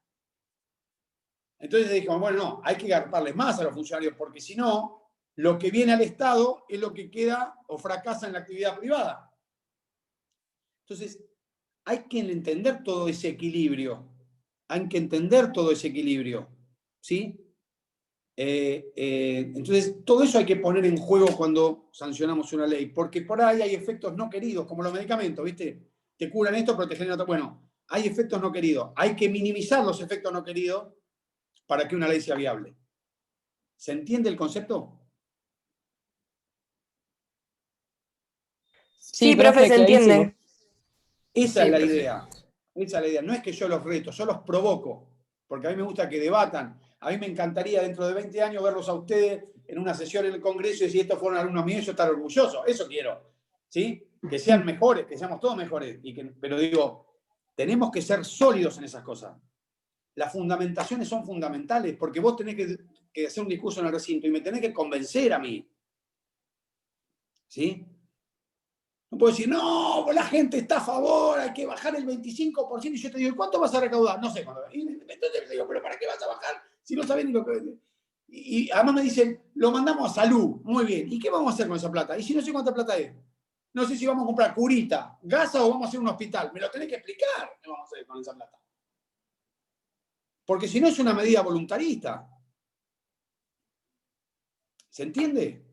Entonces dijimos, bueno, no, hay que garparles más a los funcionarios porque si no, lo que viene al Estado es lo que queda o fracasa en la actividad privada. Entonces, hay que entender todo ese equilibrio. Hay que entender todo ese equilibrio. ¿Sí? Entonces, todo eso hay que poner en juego cuando sancionamos una ley, porque por ahí hay efectos no queridos, como los medicamentos, ¿viste? Te curan esto, pero te generan otro. Bueno, hay efectos no queridos. Hay que minimizar los efectos no queridos para que una ley sea viable. ¿Se entiende el concepto? Sí, profe, se entiende. Esa es la idea. Esa es la idea. No es que yo los reto, yo los provoco. Porque a mí me gusta que debatan. A mí me encantaría dentro de 20 años verlos a ustedes en una sesión en el Congreso y decir, estos fueron alumnos míos, yo estar orgulloso. Eso quiero. ¿Sí? Que sean mejores, que seamos todos mejores. Pero digo, tenemos que ser sólidos en esas cosas. Las fundamentaciones son fundamentales porque vos tenés que hacer un discurso en el recinto y me tenés que convencer a mí. ¿Sí? No puedo decir, no, la gente está a favor, hay que bajar el 25%. Y yo te digo, ¿cuánto vas a recaudar? No sé cuándo. Y entonces te digo, ¿pero para qué vas a bajar si no sabes ni lo que...? Y además me dicen, lo mandamos a salud. Muy bien. ¿Y qué vamos a hacer con esa plata? Y si no sé cuánta plata es. No sé si vamos a comprar curita, gasa o vamos a hacer un hospital. Me lo tenés que explicar qué vamos a hacer con esa plata. Porque si no es una medida voluntarista. ¿Se entiende?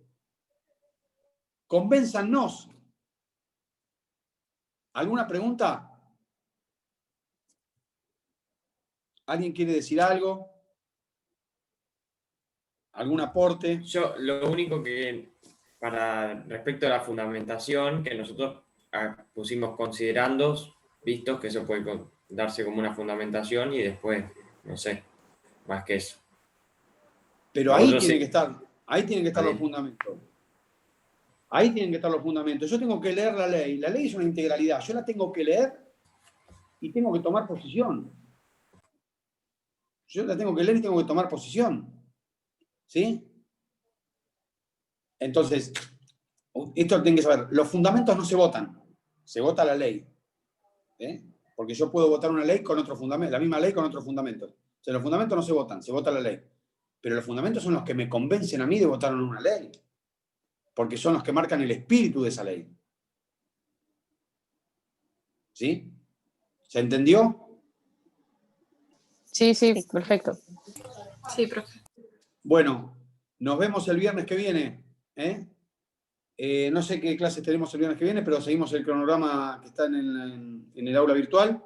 Convénzanos. ¿Alguna pregunta? ¿Alguien quiere decir algo? ¿Algún aporte? Yo lo único que, respecto a la fundamentación, que nosotros pusimos considerandos, vistos que eso puede darse como una fundamentación y después, no sé, más que eso. Pero ahí Nosotros tienen sí. que estar, ahí tienen que estar Ahí. los fundamentos. Ahí tienen que estar los fundamentos. Yo tengo que leer la ley. La ley es una integralidad. Yo la tengo que leer y tengo que tomar posición. Yo la tengo que leer y tengo que tomar posición. ¿Sí? Entonces, esto tienen que saber. Los fundamentos no se votan. Se vota la ley. Porque yo puedo votar una ley con otro fundamento, la misma ley con otro fundamento. O sea, los fundamentos no se votan, se vota la ley. Pero los fundamentos son los que me convencen a mí de votar en una ley. Porque son los que marcan el espíritu de esa ley. ¿Sí? ¿Se entendió? Sí, sí, perfecto. Sí, profe. Bueno, nos vemos el viernes que viene. No sé qué clases tenemos el viernes que viene, pero seguimos el cronograma que está en el aula virtual.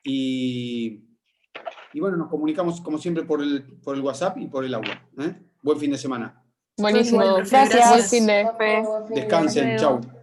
Y bueno, nos comunicamos como siempre por el WhatsApp y por el aula. Buen fin de semana. Buenísimo. Igual, profe, Gracias. Buen fin de... Profe. Descansen. Hasta luego. Chau.